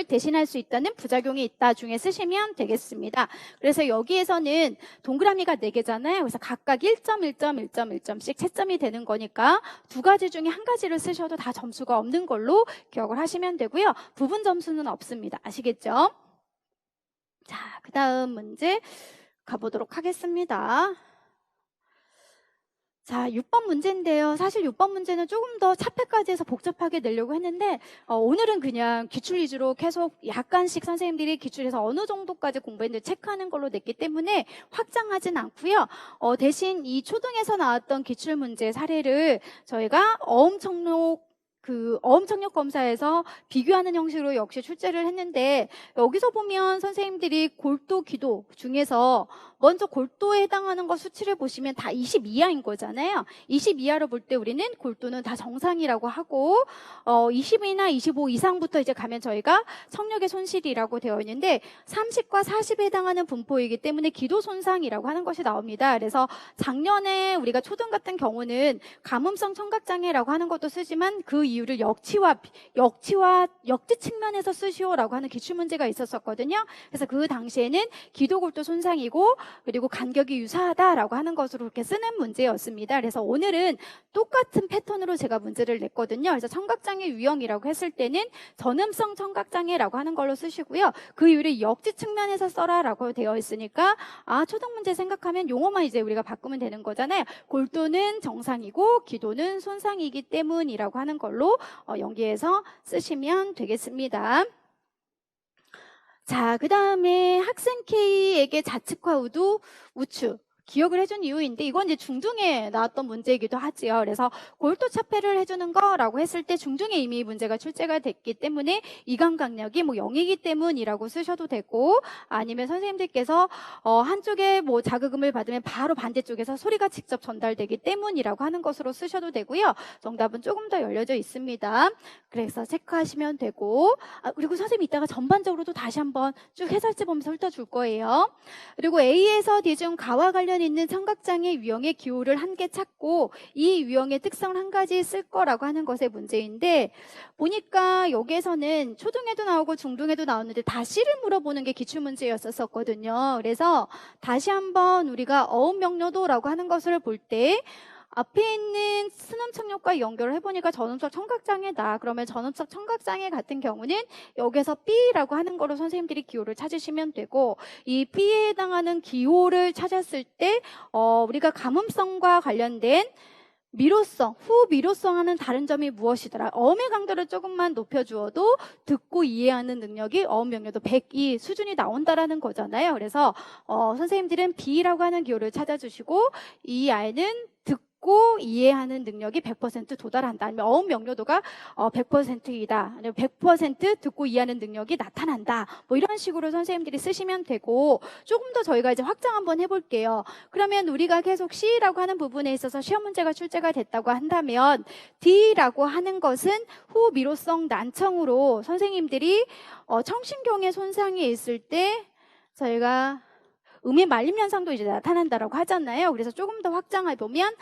대신할 수 있다는 부작용이 있다 중에 쓰시면 되겠습니다. 그래서 여기에서는 동그라미가 4개잖아요. 그래서 각각 1점, 1점, 1점, 1점씩 채점이 되는 거니까 두 가지 중에 한 가지를 쓰셔도 다 점수가 없는 걸로 기억을 하시면 되고요. 부분 점수는 없습니다. 아시겠죠? 자, 그 다음 문제 가보도록 하겠습니다. 자, 6번 문제인데요. 사실 6번 문제는 조금 더 차폐까지 해서 복잡하게 내려고 했는데 오늘은 그냥 기출 위주로 계속 약간씩 선생님들이 기출에서 어느 정도까지 공부했는지 체크하는 걸로 냈기 때문에 확장하진 않고요. 대신 이 초등에서 나왔던 기출 문제 사례를 저희가 어음청력 검사에서 비교하는 형식으로 역시 출제를 했는데, 여기서 보면 선생님들이 골도, 기도 중에서 먼저 골도에 해당하는 거 수치를 보시면 다 20 이하인 거잖아요. 20 이하로 볼 때 우리는 골도는 다 정상이라고 하고 20이나 25 이상부터 이제 가면 저희가 청력의 손실이라고 되어 있는데 30과 40에 해당하는 분포이기 때문에 기도 손상이라고 하는 것이 나옵니다. 그래서 작년에 우리가 초등 같은 경우는 가뭄성 청각장애라고 하는 것도 쓰지만 그 이유를 역지 측면에서 쓰시오라고 하는 기출문제가 있었었거든요. 그래서 그 당시에는 기도골도 손상이고 그리고 간격이 유사하다라고 하는 것으로 이렇게 쓰는 문제였습니다. 그래서 오늘은 똑같은 패턴으로 제가 문제를 냈거든요. 그래서 청각장애 유형이라고 했을 때는 전음성 청각장애라고 하는 걸로 쓰시고요. 그 이유를 역지 측면에서 써라라고 되어 있으니까 초등 문제 생각하면 용어만 이제 우리가 바꾸면 되는 거잖아요. 골도는 정상이고 기도는 손상이기 때문이라고 하는 걸로 연기해서 쓰시면 되겠습니다. 자, 그 다음에 학생 K에게 자측화 우추 기억을 해준 이유인데, 이건 이제 중등에 나왔던 문제이기도 하지요. 그래서 골도 차폐를 해주는 거라고 했을 때 중등에 이미 문제가 출제가 됐기 때문에 이감 강력이 0이기 때문이라고 쓰셔도 되고, 아니면 선생님들께서 한쪽에 자극음을 받으면 바로 반대쪽에서 소리가 직접 전달되기 때문이라고 하는 것으로 쓰셔도 되고요. 정답은 조금 더 열려져 있습니다. 그래서 체크하시면 되고, 그리고 선생님이 이따가 전반적으로도 다시 한번 쭉 해설지 보면서 훑어줄 거예요. 그리고 A에서 D 중 가와 관련 있는 청각장애 유형의 기호를 한 개 찾고 이 유형의 특성을 한 가지 쓸 거라고 하는 것의 문제인데, 보니까 여기에서는 초등에도 나오고 중등에도 나오는데 다시를 물어보는 게 기출문제였었거든요. 그래서 다시 한번 우리가 어음명료도라고 하는 것을 볼 때 앞에 있는 순음청력과 연결을 해보니까 전음성 청각장애다. 그러면 전음성 청각장애 같은 경우는 여기서 B라고 하는 거로 선생님들이 기호를 찾으시면 되고, 이 B에 해당하는 기호를 찾았을 때 우리가 감음성과 관련된 미로성, 후미로성하는 다른 점이 무엇이더라? 어음의 강도를 조금만 높여주어도 듣고 이해하는 능력이 어음 명료도 102 수준이 나온다라는 거잖아요. 그래서 선생님들은 B라고 하는 기호를 찾아주시고, 이 아이는 듣고 이해하는 능력이 100% 도달한다. 아니면 어음 명료도가 100%이다. 아니면 100% 듣고 이해하는 능력이 나타난다. 이런 식으로 선생님들이 쓰시면 되고, 조금 더 저희가 이제 확장 한번 해볼게요. 그러면 우리가 계속 C라고 하는 부분에 있어서 시험 문제가 출제가 됐다고 한다면 D라고 하는 것은 후미로성 난청으로 선생님들이 청신경에 손상이 있을 때 저희가 음의 말림 현상도 이제 나타난다라고 하잖아요. 그래서 조금 더 확장해 보면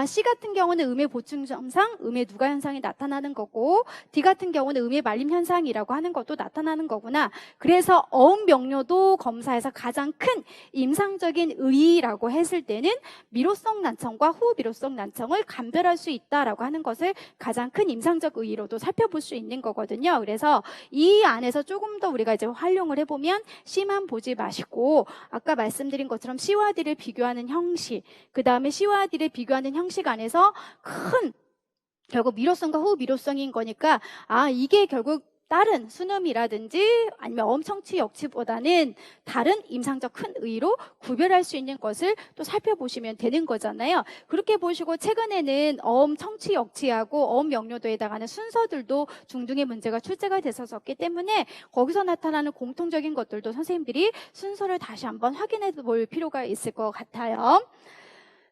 C 같은 경우는 음의 보충 현상, 음의 누가 현상이 나타나는 거고, D 같은 경우는 음의 말림 현상이라고 하는 것도 나타나는 거구나. 그래서 어음 명료도 검사에서 가장 큰 임상적인 의의라고 했을 때는 미로성 난청과 후미로성 난청을 감별할 수 있다라고 하는 것을 가장 큰 임상적 의의로도 살펴볼 수 있는 거거든요. 그래서 이 안에서 조금 더 우리가 이제 활용을 해보면 C만 보지 마시고, 아까 말씀드린 것처럼 C와 D를 비교하는 형식, 그 다음에 C와 D를 비교하는 형식 안에서 결국 미로성과 후미로성인 거니까 이게 결국 다른 순음이라든지 아니면 어음 청취 역치보다는 다른 임상적 큰 의의로 구별할 수 있는 것을 또 살펴보시면 되는 거잖아요. 그렇게 보시고 최근에는 어음 청취 역치하고 어음 명료도에 해당하는 순서들도 중등의 문제가 출제가 됐었기 때문에 거기서 나타나는 공통적인 것들도 선생님들이 순서를 다시 한번 확인해 볼 필요가 있을 것 같아요.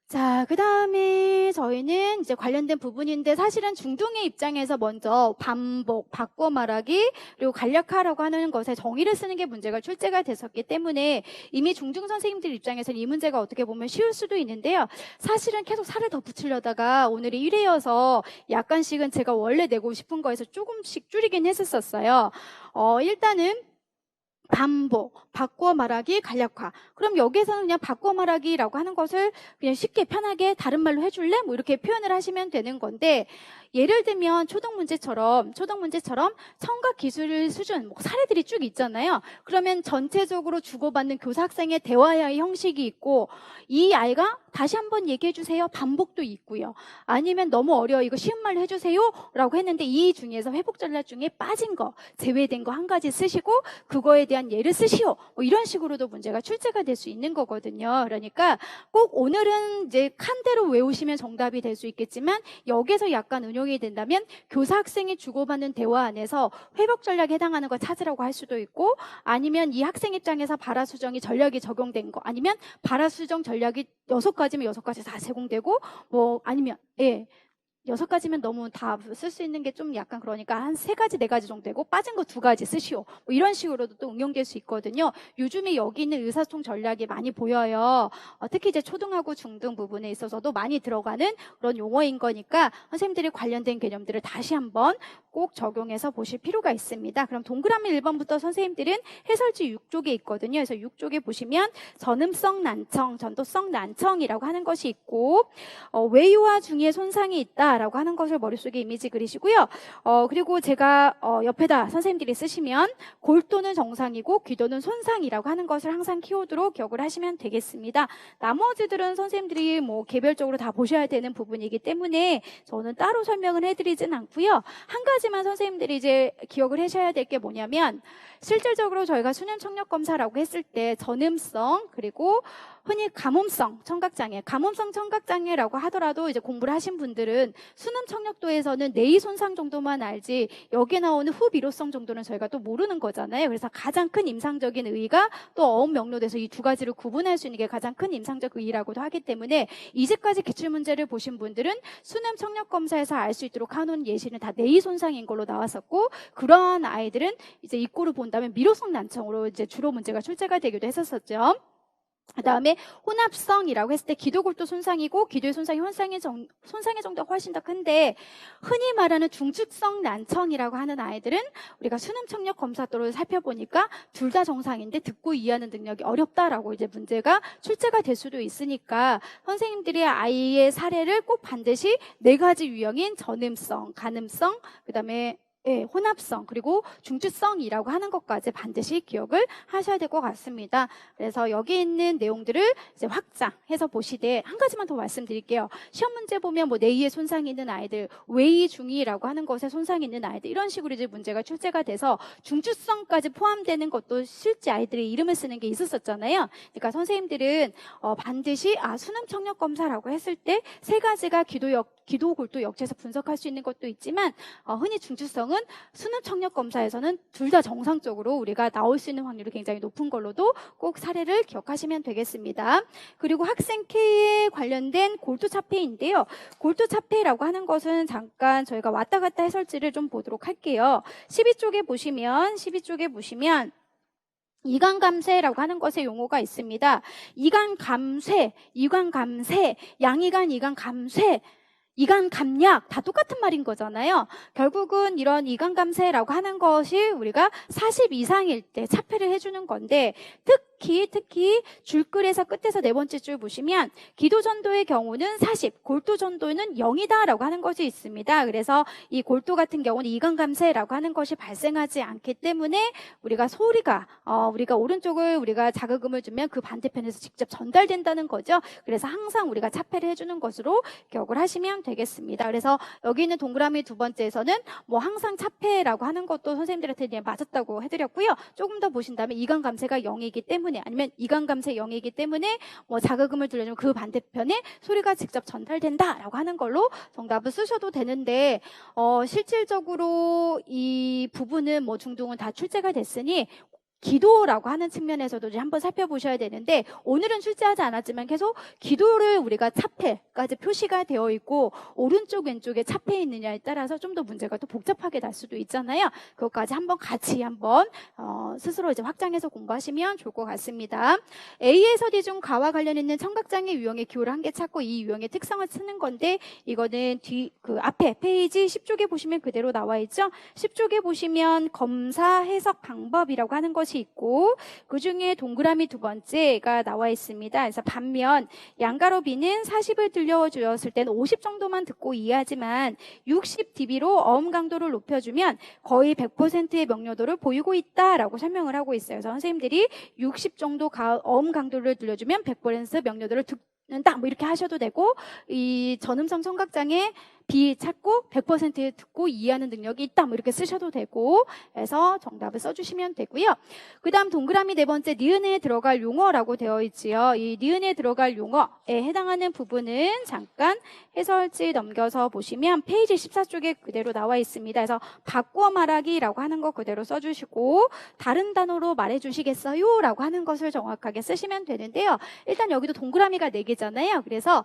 자, 그 다음에 저희는 이제 관련된 부분인데, 사실은 중등의 입장에서 먼저 반복, 바꿔 말하기, 그리고 간략화라고 하는 것에 정의를 쓰는 게 문제가 출제가 됐었기 때문에 이미 중등 선생님들 입장에서는 이 문제가 어떻게 보면 쉬울 수도 있는데요. 사실은 계속 살을 더 붙이려다가 오늘이 1회여서 약간씩은 제가 원래 내고 싶은 거에서 조금씩 줄이긴 했었어요. 일단은 반복, 바꾸어 말하기, 간략화. 그럼 여기에서는 그냥 바꾸어 말하기라고 하는 것을 그냥 쉽게 편하게 다른 말로 해줄래? 뭐 이렇게 표현을 하시면 되는 건데, 예를 들면 초등 문제처럼 청각 기술 수준 뭐 사례들이 쭉 있잖아요. 그러면 전체적으로 주고받는 교사 학생의 대화의 형식이 있고, 이 아이가 다시 한번 얘기해 주세요. 반복도 있고요. 아니면 너무 어려워, 이거 쉬운 말로 해주세요 라고 했는데 이 중에서 회복 전략 중에 빠진 거, 제외된 거 한 가지 쓰시고 그거에 대한 예를 쓰시오. 뭐 이런 식으로도 문제가 출제가 될 수 있는 거거든요. 그러니까 꼭 오늘은 이제 칸대로 외우시면 정답이 될 수 있겠지만, 여기서 약간 응용이 된다면 교사 학생이 주고받는 대화 안에서 회복 전략에 해당하는 거 찾으라고 할 수도 있고, 아니면 이 학생 입장에서 발화수정이 전략이 적용된 거, 아니면 발화수정 전략이 6가지면 6가지 다 제공되고, 뭐 아니면 6가지면 너무 다 쓸 수 있는 게 좀 약간 그러니까 한 3가지, 4가지 정도 되고 빠진 거 2가지 쓰시오. 뭐 이런 식으로도 또 응용될 수 있거든요. 요즘에 여기 있는 의사소통 전략이 많이 보여요. 특히 이제 초등하고 중등 부분에 있어서도 많이 들어가는 그런 용어인 거니까 선생님들이 관련된 개념들을 다시 한번 꼭 적용해서 보실 필요가 있습니다. 그럼 동그라미 1번부터 선생님들은 해설지 6쪽에 있거든요. 그래서 6쪽에 보시면 전음성 난청, 전도성 난청이라고 하는 것이 있고, 외유와 중의에 손상이 있다라고 하는 것을 머릿속에 이미지 그리시고요. 그리고 제가 옆에다 선생님들이 쓰시면 골도는 정상이고 귀도는 손상이라고 하는 것을 항상 키워드로 기억을 하시면 되겠습니다. 나머지들은 선생님들이 뭐 개별적으로 다 보셔야 되는 부분이기 때문에 저는 따로 설명을 해드리진 않고요. 한 가지만 선생님들이 이제 기억을 하셔야 될 게 뭐냐면, 실질적으로 저희가 수능 청력 검사라고 했을 때 전음성, 그리고 흔히 가뭄성 청각장애, 가뭄성 청각장애라고 하더라도 이제 공부를 하신 분들은 수능 청력도에서는 뇌의 손상 정도만 알지 여기에 나오는 후비로성 정도는 저희가 또 모르는 거잖아요. 그래서 가장 큰 임상적인 의의가 또 어업 명료돼서 이 2가지를 구분할 수 있는 게 가장 큰 임상적 의의라고도 하기 때문에, 이제까지 기출문제를 보신 분들은 수능 청력 검사에서 알 수 있도록 하는 예시는 다 뇌의 손상인 걸로 나왔었고, 그러한 아이들은 이제 이꼬를 본다면 미로성 난청으로 이제 주로 문제가 출제가 되기도 했었었죠. 그 다음에 혼합성이라고 했을 때 기도골도 손상이고 기도의 손상이 손상의 정도가 훨씬 더 큰데, 흔히 말하는 중축성 난청이라고 하는 아이들은 우리가 수능 청력 검사도를 살펴보니까 둘 다 정상인데 듣고 이해하는 능력이 어렵다라고 이제 문제가 출제가 될 수도 있으니까, 선생님들이 아이의 사례를 꼭 반드시 4가지 유형인 전음성, 가늠성, 그 다음에 혼합성, 그리고 중추성이라고 하는 것까지 반드시 기억을 하셔야 될 것 같습니다. 그래서 여기 있는 내용들을 이제 확장해서 보시되, 한 가지만 더 말씀드릴게요. 시험 문제 보면 뭐 뇌의 손상이 있는 아이들, 외의 중이라고 하는 것에 손상이 있는 아이들, 이런 식으로 이제 문제가 출제가 돼서 중추성까지 포함되는 것도 실제 아이들의 이름을 쓰는 게 있었잖아요. 그러니까 선생님들은 반드시 수능 청력 검사라고 했을 때 3가지가 기도, 골도, 역체에서 분석할 수 있는 것도 있지만, 흔히 중추성은 수능 청력 검사에서는 둘 다 정상적으로 우리가 나올 수 있는 확률이 굉장히 높은 걸로도 꼭 사례를 기억하시면 되겠습니다. 그리고 학생 K에 관련된 골도 차폐인데요. 골도 차폐라고 하는 것은 잠깐 저희가 왔다 갔다 해설지를 좀 보도록 할게요. 12쪽에 보시면 이관감쇄라고 하는 것의 용어가 있습니다. 이관감쇄, 양이관, 이관감쇄, 이관 감약 다 똑같은 말인 거잖아요. 결국은 이런 이관 감쇄라고 하는 것이 우리가 40 이상일 때 차폐를 해주는 건데, 특히 줄글에서 끝에서 4번째 줄 보시면 기도전도의 경우는 40, 골도전도는 0이다라고 하는 것이 있습니다. 그래서 이 골도 같은 경우는 이관 감쇄라고 하는 것이 발생하지 않기 때문에 우리가 우리가 오른쪽을 우리가 자극음을 주면 그 반대편에서 직접 전달된다는 거죠. 그래서 항상 우리가 차폐를 해주는 것으로 기억을 하시면 되겠습니다. 그래서 여기 있는 동그라미 2번째에서는 뭐 항상 차폐라고 하는 것도 선생님들한테 이제 맞았다고 해드렸고요. 조금 더 보신다면 이관 감쇄가 0이기 때문에, 아니면 이관 감쇄 0이기 때문에 뭐 자극음을 들려주면 그 반대편에 소리가 직접 전달된다라고 하는 걸로 정답을 쓰셔도 되는데, 실질적으로 이 부분은 뭐 중등은 다 출제가 됐으니 기도라고 하는 측면에서도 이제 한번 살펴보셔야 되는데, 오늘은 출제하지 않았지만 계속 기도를 우리가 차폐까지 표시가 되어 있고 오른쪽 왼쪽에 차폐 있느냐에 따라서 좀 더 문제가 또 복잡하게 날 수도 있잖아요. 그것까지 같이 한번 스스로 이제 확장해서 공부하시면 좋을 것 같습니다. A에서 D 중 가와 관련 있는 청각장애 유형의 기호를 한 개 찾고 이 유형의 특성을 쓰는 건데, 이거는 앞에 페이지 10쪽에 보시면 그대로 나와 있죠. 10쪽에 보시면 검사 해석 방법이라고 하는 것이 것이 있고 그중에 동그라미 두 번째가 나와 있습니다. 그래서 반면 양가로 B는 40을 들려주었을 때는 50 정도만 듣고 이해하지만 60dB로 어음 강도를 높여주면 거의 100%의 명료도를 보이고 있다라고 설명을 하고 있어요. 그래서 선생님들이 60 정도 어음 강도를 들려주면 100% 명료도를 듣는다 뭐 이렇게 하셔도 되고, 이 전음성 청각장애 B 찾고 100% 듣고 이해하는 능력이 있다 뭐 이렇게 쓰셔도 되고 해서 정답을 써주시면 되고요. 그 다음 동그라미 네 번째 니은에 들어갈 용어라고 되어 있지요. 이 니은에 들어갈 용어에 해당하는 부분은 잠깐 해설지 넘겨서 보시면 페이지 14쪽에 그대로 나와 있습니다. 그래서 바꾸어 말하기라고 하는 거 그대로 써주시고 다른 단어로 말해주시겠어요? 라고 하는 것을 정확하게 쓰시면 되는데요. 일단 여기도 동그라미가 4개잖아요. 그래서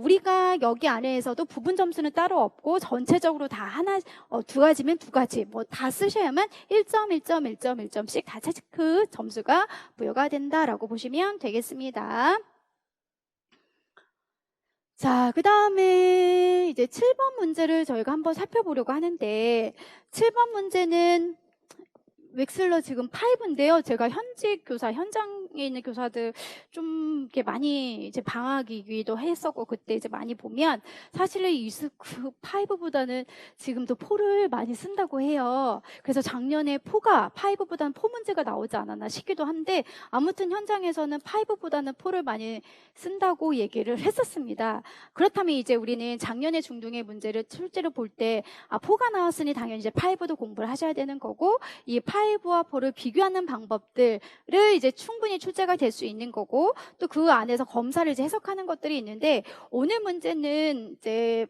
우리가 여기 안에서도 부분 점수는 따로 없고 전체적으로 다 하나, 두 가지면 두 가지, 뭐 다 쓰셔야만 1점, 1점, 1점, 1점씩 다 체크 점수가 부여가 된다라고 보시면 되겠습니다. 자, 그 다음에 이제 7번 문제를 저희가 한번 살펴보려고 하는데 7번 문제는 웩슬러 지금 5인데요. 제가 현직 교사, 현장에 있는 교사들 좀 이렇게 많이 이제 방학이기도 했었고, 그때 이제 많이 보면 사실은 이스크 5보다는 지금도 4를 많이 쓴다고 해요. 그래서 작년에 5보다는 4 문제가 나오지 않았나 싶기도 한데, 아무튼 현장에서는 5보다는 4를 많이 쓴다고 얘기를 했었습니다. 그렇다면 이제 우리는 작년에 중등의 문제를 실제로 볼 때, 4가 나왔으니 당연히 이제 5도 공부를 하셔야 되는 거고, 이 5와 4를 비교하는 방법들을 이제 충분히 출제가 될 수 있는 거고, 또 그 안에서 검사를 이제 해석하는 것들이 있는데, 오늘 문제는 이제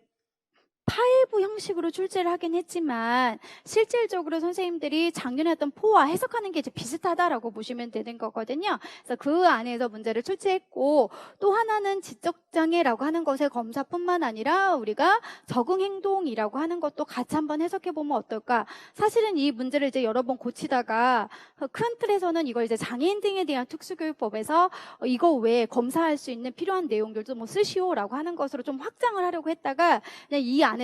5 형식으로 출제를 하긴 했지만 실질적으로 선생님들이 작년에 했던 4와 해석하는 게 이제 비슷하다라고 보시면 되는 거거든요. 그래서 그 안에서 문제를 출제했고, 또 하나는 지적장애라고 하는 것의 검사뿐만 아니라 우리가 적응행동이라고 하는 것도 같이 한번 해석해 보면 어떨까. 사실은 이 문제를 이제 여러 번 고치다가 큰 틀에서는 이걸 이제 장애인 등에 대한 특수교육법에서 이거 외에 검사할 수 있는 필요한 내용들도 뭐 쓰시오라고 하는 것으로 좀 확장을 하려고 했다가 그냥 이 안에서는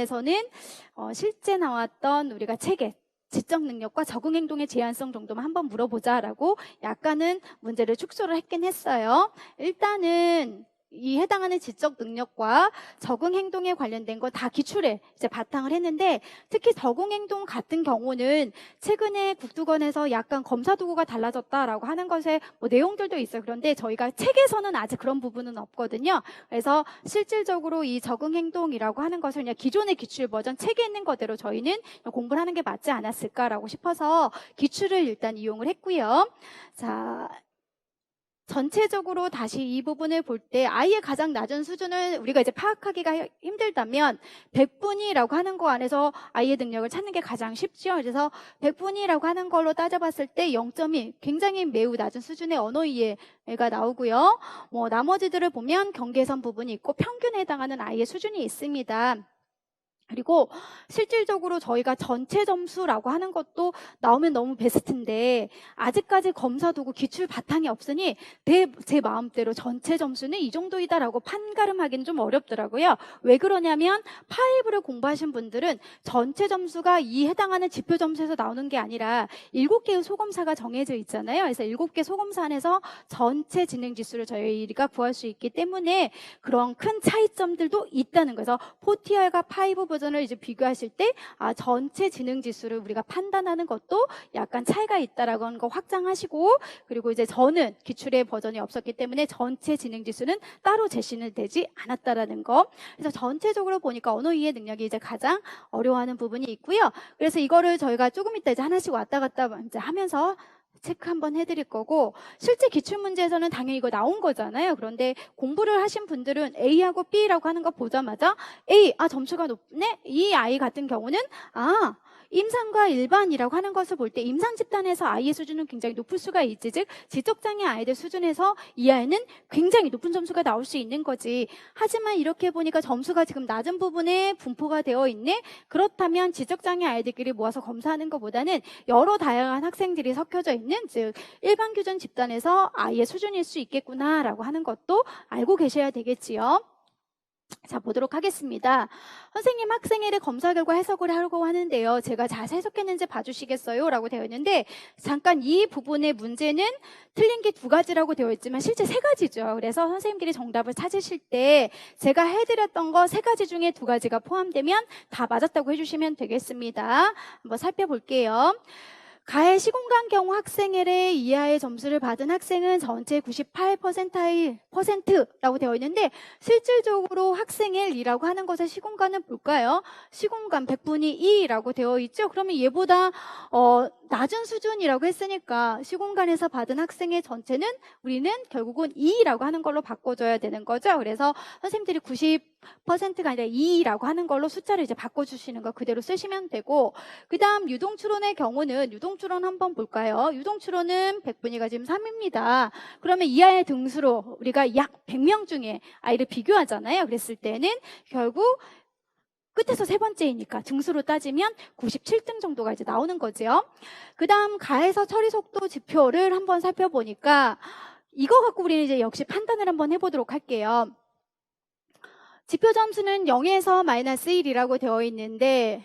실제 나왔던 우리가 체계, 지적 능력과 적응 행동의 제한성 정도만 한번 물어보자라고 약간은 문제를 축소를 했긴 했어요. 일단은 이 해당하는 지적 능력과 적응 행동에 관련된 거 다 기출에 이제 바탕을 했는데, 특히 적응 행동 같은 경우는 최근에 국두권에서 약간 검사 도구가 달라졌다라고 하는 것에 뭐 내용들도 있어요. 그런데 저희가 책에서는 아직 그런 부분은 없거든요. 그래서 실질적으로 이 적응 행동이라고 하는 것을 그냥 기존의 기출 버전 책에 있는 거대로 저희는 공부를 하는 게 맞지 않았을까라고 싶어서 기출을 일단 이용을 했고요. 자, 전체적으로 다시 이 부분을 볼 때 아이의 가장 낮은 수준을 우리가 이제 파악하기가 힘들다면 100분위라고 하는 거 안에서 아이의 능력을 찾는 게 가장 쉽죠. 그래서 100분위라고 하는 걸로 따져봤을 때 0점이 굉장히 매우 낮은 수준의 언어 이해가 나오고요. 뭐 나머지들을 보면 경계선 부분이 있고 평균에 해당하는 아이의 수준이 있습니다. 그리고 실질적으로 저희가 전체 점수라고 하는 것도 나오면 너무 베스트인데 아직까지 검사 도구 기출 바탕이 없으니 제 마음대로 전체 점수는 이 정도이다라고 판가름하기는 좀 어렵더라고요. 왜 그러냐면 5를 공부하신 분들은 전체 점수가 이 해당하는 지표 점수에서 나오는 게 아니라 7개의 소검사가 정해져 있잖아요. 그래서 7개 소검사 안에서 전체 진행 지수를 저희가 구할 수 있기 때문에 그런 큰 차이점들도 있다는 거예요. 4TR과 5 버전을 이제 비교하실 때 전체 지능 지수를 우리가 판단하는 것도 약간 차이가 있다라고 하는 거 확장하시고, 그리고 이제 저는 기출의 버전이 없었기 때문에 전체 지능 지수는 따로 제시는 되지 않았다라는 거. 그래서 전체적으로 보니까 언어 이해 능력이 이제 가장 어려워하는 부분이 있고요. 그래서 이거를 저희가 조금 이따 이제 하나씩 왔다 갔다 이제 하면서 체크 한번 해드릴 거고, 실제 기출문제에서는 당연히 이거 나온 거잖아요. 그런데 공부를 하신 분들은 A하고 B라고 하는 거 보자마자 A, 점수가 높네? 이 아이 같은 경우는 임상과 일반이라고 하는 것을 볼 때 임상 집단에서 아이의 수준은 굉장히 높을 수가 있지, 즉 지적장애 아이들 수준에서 이 아이는 굉장히 높은 점수가 나올 수 있는 거지. 하지만 이렇게 보니까 점수가 지금 낮은 부분에 분포가 되어 있네? 그렇다면 지적장애 아이들끼리 모아서 검사하는 것보다는 여러 다양한 학생들이 섞여져 있는, 즉 일반 규정 집단에서 아이의 수준일 수 있겠구나라고 하는 것도 알고 계셔야 되겠지요. 자, 보도록 하겠습니다. 선생님, 학생회를 검사 결과 해석을 하려고 하는데요. 제가 잘 해석했는지 봐주시겠어요? 라고 되어 있는데, 잠깐 이 부분의 문제는 틀린 게 2가지라고 되어 있지만 실제 3가지죠. 그래서 선생님들이 정답을 찾으실 때 제가 해드렸던 거 3가지 중에 2가지가 포함되면 다 맞았다고 해주시면 되겠습니다. 한번 살펴볼게요. 가해 시공간 경우 학생회례 이하의 점수를 받은 학생은 전체 98%라고 되어 있는데, 실질적으로 학생회이라고 하는 것의 시공간은 볼까요? 시공간 100분의 2라고 되어 있죠. 그러면 얘보다 낮은 수준이라고 했으니까 시공간에서 받은 학생의 전체는 우리는 결국은 2라고 하는 걸로 바꿔줘야 되는 거죠. 그래서 선생님들이 90%가 아니라 2라고 하는 걸로 숫자를 이제 바꿔주시는 거 그대로 쓰시면 되고, 그 다음 유동추론의 경우는 유동추론 한번 볼까요? 유동추론은 100분위가 지금 3입니다. 그러면 이하의 등수로 우리가 약 100명 중에 아이를 비교하잖아요. 그랬을 때는 결국 끝에서 3번째이니까 등수로 따지면 97등 정도가 이제 나오는 거죠. 그 다음 가해서 처리 속도 지표를 한번 살펴보니까 이거 갖고 우리는 이제 역시 판단을 한번 해보도록 할게요. 지표 점수는 0에서 -1이라고 되어 있는데,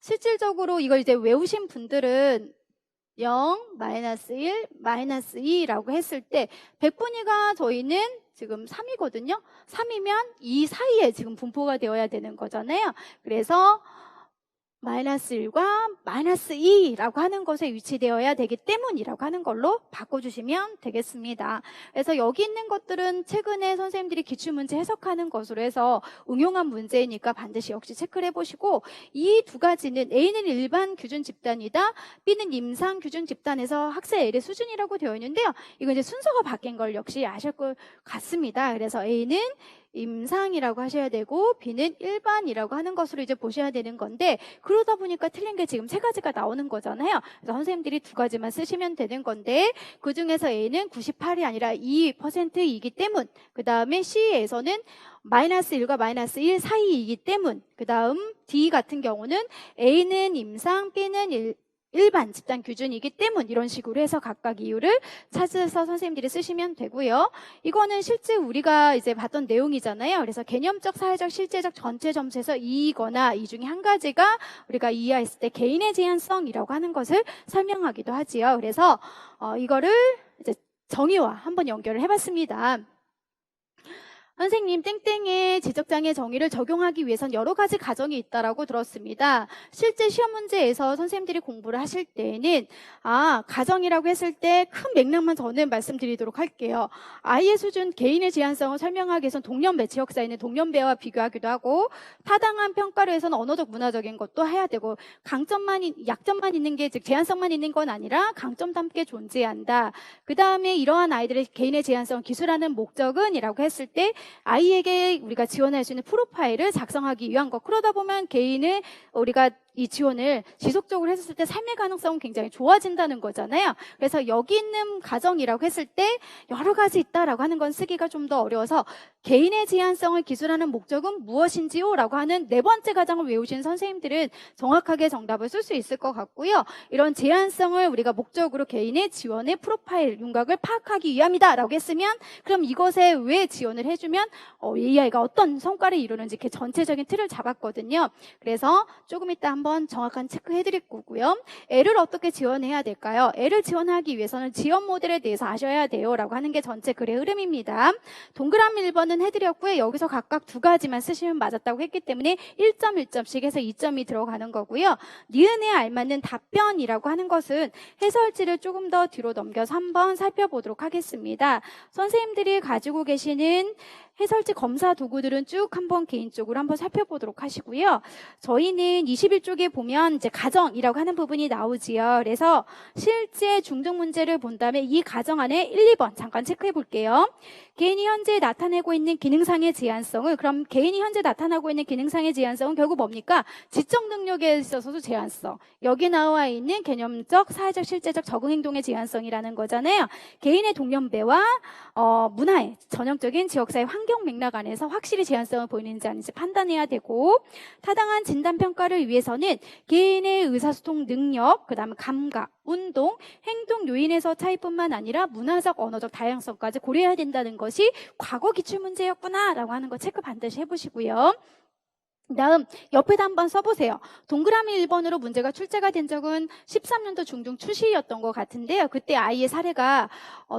실질적으로 이걸 이제 외우신 분들은 0, -1, -2라고 했을 때 100분위가 저희는 지금 3이거든요. 3이면 이 사이에 지금 분포가 되어야 되는 거잖아요. 그래서 -1과 -2라고 하는 것에 위치되어야 되기 때문이라고 하는 걸로 바꿔주시면 되겠습니다. 그래서 여기 있는 것들은 최근에 선생님들이 기출문제 해석하는 것으로 해서 응용한 문제이니까 반드시 역시 체크를 해보시고, 이 2가지는 A는 일반 규준 집단이다, B는 임상 규준 집단에서 학생 L의 수준이라고 되어 있는데요. 이건 이제 순서가 바뀐 걸 역시 아실 것 같습니다. 그래서 A는 임상이라고 하셔야 되고 B는 일반이라고 하는 것으로 이제 보셔야 되는 건데, 그러다 보니까 틀린 게 지금 3가지가 나오는 거잖아요. 그래서 선생님들이 2가지만 쓰시면 되는 건데, 그 중에서 A는 98이 아니라 2%이기 때문, 그 다음에 C에서는 -1과 -1 사이이기 때문, 그 다음 D 같은 경우는 A는 임상, B는 일반 집단 규준이기 때문, 이런 식으로 해서 각각 이유를 찾아서 선생님들이 쓰시면 되고요. 이거는 실제 우리가 이제 봤던 내용이잖아요. 그래서 개념적, 사회적, 실제적 전체 점수에서 이거나 이 중에 한 가지가 우리가 이해했을 때 개인의 제한성이라고 하는 것을 설명하기도 하지요. 그래서 이거를 이제 정의와 한번 연결을 해봤습니다. 선생님, 땡땡의 지적장애 정의를 적용하기 위해선 여러 가지 과정이 있다라고 들었습니다. 실제 시험 문제에서 선생님들이 공부를 하실 때에는 과정이라고 했을 때 큰 맥락만 저는 말씀드리도록 할게요. 아이의 수준, 개인의 제한성을 설명하기 위해선 동년배, 지역사회 있는 동년배와 비교하기도 하고, 타당한 평가를 해서는 언어적, 문화적인 것도 해야 되고, 약점만 있는 게, 즉 제한성만 있는 건 아니라 강점도 함께 존재한다. 그 다음에 이러한 아이들의 개인의 제한성을 기술하는 목적은 이라고 했을 때 아이에게 우리가 지원할 수 있는 프로파일을 작성하기 위한 것. 그러다 보면 개인의 우리가 이 지원을 지속적으로 했을 때 삶의 가능성은 굉장히 좋아진다는 거잖아요. 그래서 여기 있는 가정이라고 했을 때 여러 가지 있다라고 하는 건 쓰기가 좀 더 어려워서 개인의 제한성을 기술하는 목적은 무엇인지요? 라고 하는 4번째 가정을 외우신 선생님들은 정확하게 정답을 쓸 수 있을 것 같고요. 이런 제한성을 우리가 목적으로 개인의 지원의 프로파일, 윤곽을 파악하기 위함이다 라고 했으면, 그럼 이것에 왜 지원을 해주면 이 아이가 어떤 성과를 이루는지 이렇게 전체적인 틀을 잡았거든요. 그래서 조금 이따 한번 정확한 체크해드릴 거고요. L을 어떻게 지원해야 될까요? L을 지원하기 위해서는 지원 모델에 대해서 아셔야 돼요 라고 하는 게 전체 글의 흐름입니다. 동그라미 1번은 해드렸고요. 여기서 각각 2가지만 쓰시면 맞았다고 했기 때문에 1점 1점씩 해서 2점이 들어가는 거고요. 니은에 알맞는 답변이라고 하는 것은 해설지를 조금 더 뒤로 넘겨서 한번 살펴보도록 하겠습니다. 선생님들이 가지고 계시는 해설지 검사 도구들은 쭉 한번 개인적으로 한번 살펴보도록 하시고요. 저희는 21쪽에 보면 이제 가정이라고 하는 부분이 나오지요. 그래서 실제 중등 문제를 본다면 이 가정 안에 1, 2번 잠깐 체크해 볼게요. 개인이 현재 나타내고 있는 기능상의 제한성을, 그럼 개인이 현재 나타나고 있는 기능상의 제한성은 결국 뭡니까? 지적 능력에 있어서도 제한성. 여기 나와 있는 개념적, 사회적, 실제적 적응 행동의 제한성이라는 거잖아요. 개인의 동년배와 문화의 전형적인 지역사회 환경 맥락 안에서 확실히 제한성을 보이는지 아닌지 판단해야 되고, 타당한 진단 평가를 위해서는 3번은 개인의 의사소통 능력, 그 다음에 감각, 운동, 행동 요인에서 차이뿐만 아니라 문화적, 언어적 다양성까지 고려해야 된다는 것이 과거 기출문제였구나 라고 하는 거 체크 반드시 해보시고요. 다음 옆에다 한번 써보세요. 동그라미 1번으로 문제가 출제가 된 적은 13년도 중등 추시였던 것 같은데요. 그때 아이의 사례가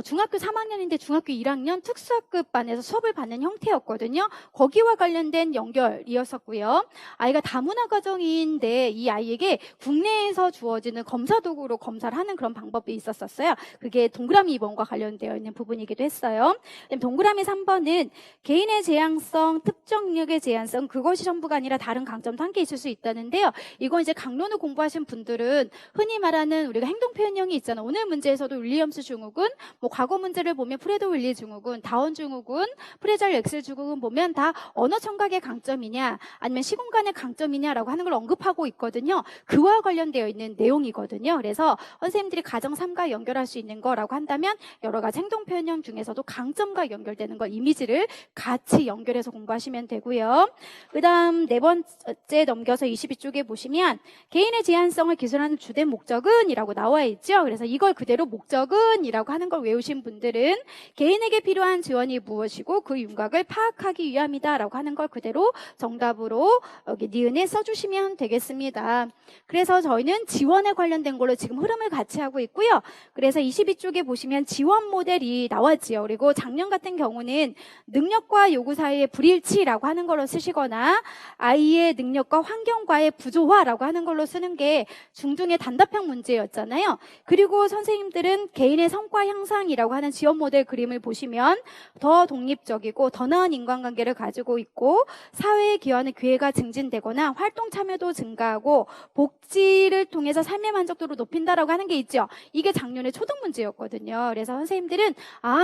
중학교 3학년인데 중학교 1학년 특수학급 반에서 수업을 받는 형태였거든요. 거기와 관련된 연결이었었고요. 아이가 다문화 가정인데 이 아이에게 국내에서 주어지는 검사 도구로 검사를 하는 그런 방법이 있었어요. 그게 동그라미 2번과 관련되어 있는 부분이기도 했어요. 동그라미 3번은 개인의 제한성, 특정력의 제한성, 그것이 전부가 아니라 다른 강점도 함께 있을 수 있다는데요. 이건 이제 강론을 공부하신 분들은 흔히 말하는 우리가 행동 표현형이 있잖아요. 오늘 문제에서도 윌리엄스 증후군, 뭐 과거 문제를 보면 프레드 윌리 증후군, 다운 증후군, 프레절 엑셀 증후군 보면 다 언어 청각의 강점이냐 아니면 시공간의 강점이냐라고 하는 걸 언급하고 있거든요. 그와 관련되어 있는 내용이거든요. 그래서 선생님들이 가정 3과 연결할 수 있는 거라고 한다면 여러 가지 행동 표현형 중에서도 강점과 연결되는 거 이미지를 같이 연결해서 공부하시면 되고요. 그 다음 네 번째 넘겨서 22쪽에 보시면 개인의 제한성을 기술하는 주된 목적은 이라고 나와 있죠. 그래서 이걸 그대로 목적은 이라고 하는 걸 외우신 분들은 개인에게 필요한 지원이 무엇이고 그 윤곽을 파악하기 위함이다 라고 하는 걸 그대로 정답으로 여기 니은에 써주시면 되겠습니다. 그래서 저희는 지원에 관련된 걸로 지금 흐름을 같이 하고 있고요. 그래서 22쪽에 보시면 지원 모델이 나왔지요. 그리고 작년 같은 경우는 능력과 요구 사이의 불일치라고 하는 걸로 쓰시거나 아이의 능력과 환경과의 부조화라고 하는 걸로 쓰는 게 중등의 단답형 문제였잖아요. 그리고 선생님들은 개인의 성과 향상이라고 하는 지원 모델 그림을 보시면 더 독립적이고 더 나은 인간관계를 가지고 있고 사회에 기여하는 기회가 증진되거나 활동 참여도 증가하고 복지를 통해서 삶의 만족도를 높인다라고 하는 게 있죠. 이게 작년에 초등 문제였거든요. 그래서 선생님들은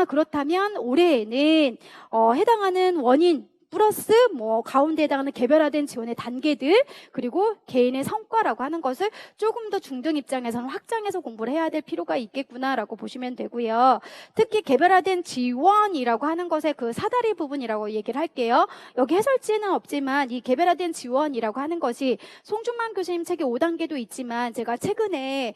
그렇다면 올해에는 해당하는 원인 플러스 가운데 해당하는 개별화된 지원의 단계들 그리고 개인의 성과라고 하는 것을 조금 더 중등 입장에서는 확장해서 공부를 해야 될 필요가 있겠구나라고 보시면 되고요. 특히 개별화된 지원이라고 하는 것의 그 사다리 부분이라고 얘기를 할게요. 여기 해설지는 없지만 이 개별화된 지원이라고 하는 것이 송중만 교수님 책의 5단계도 있지만 제가 최근에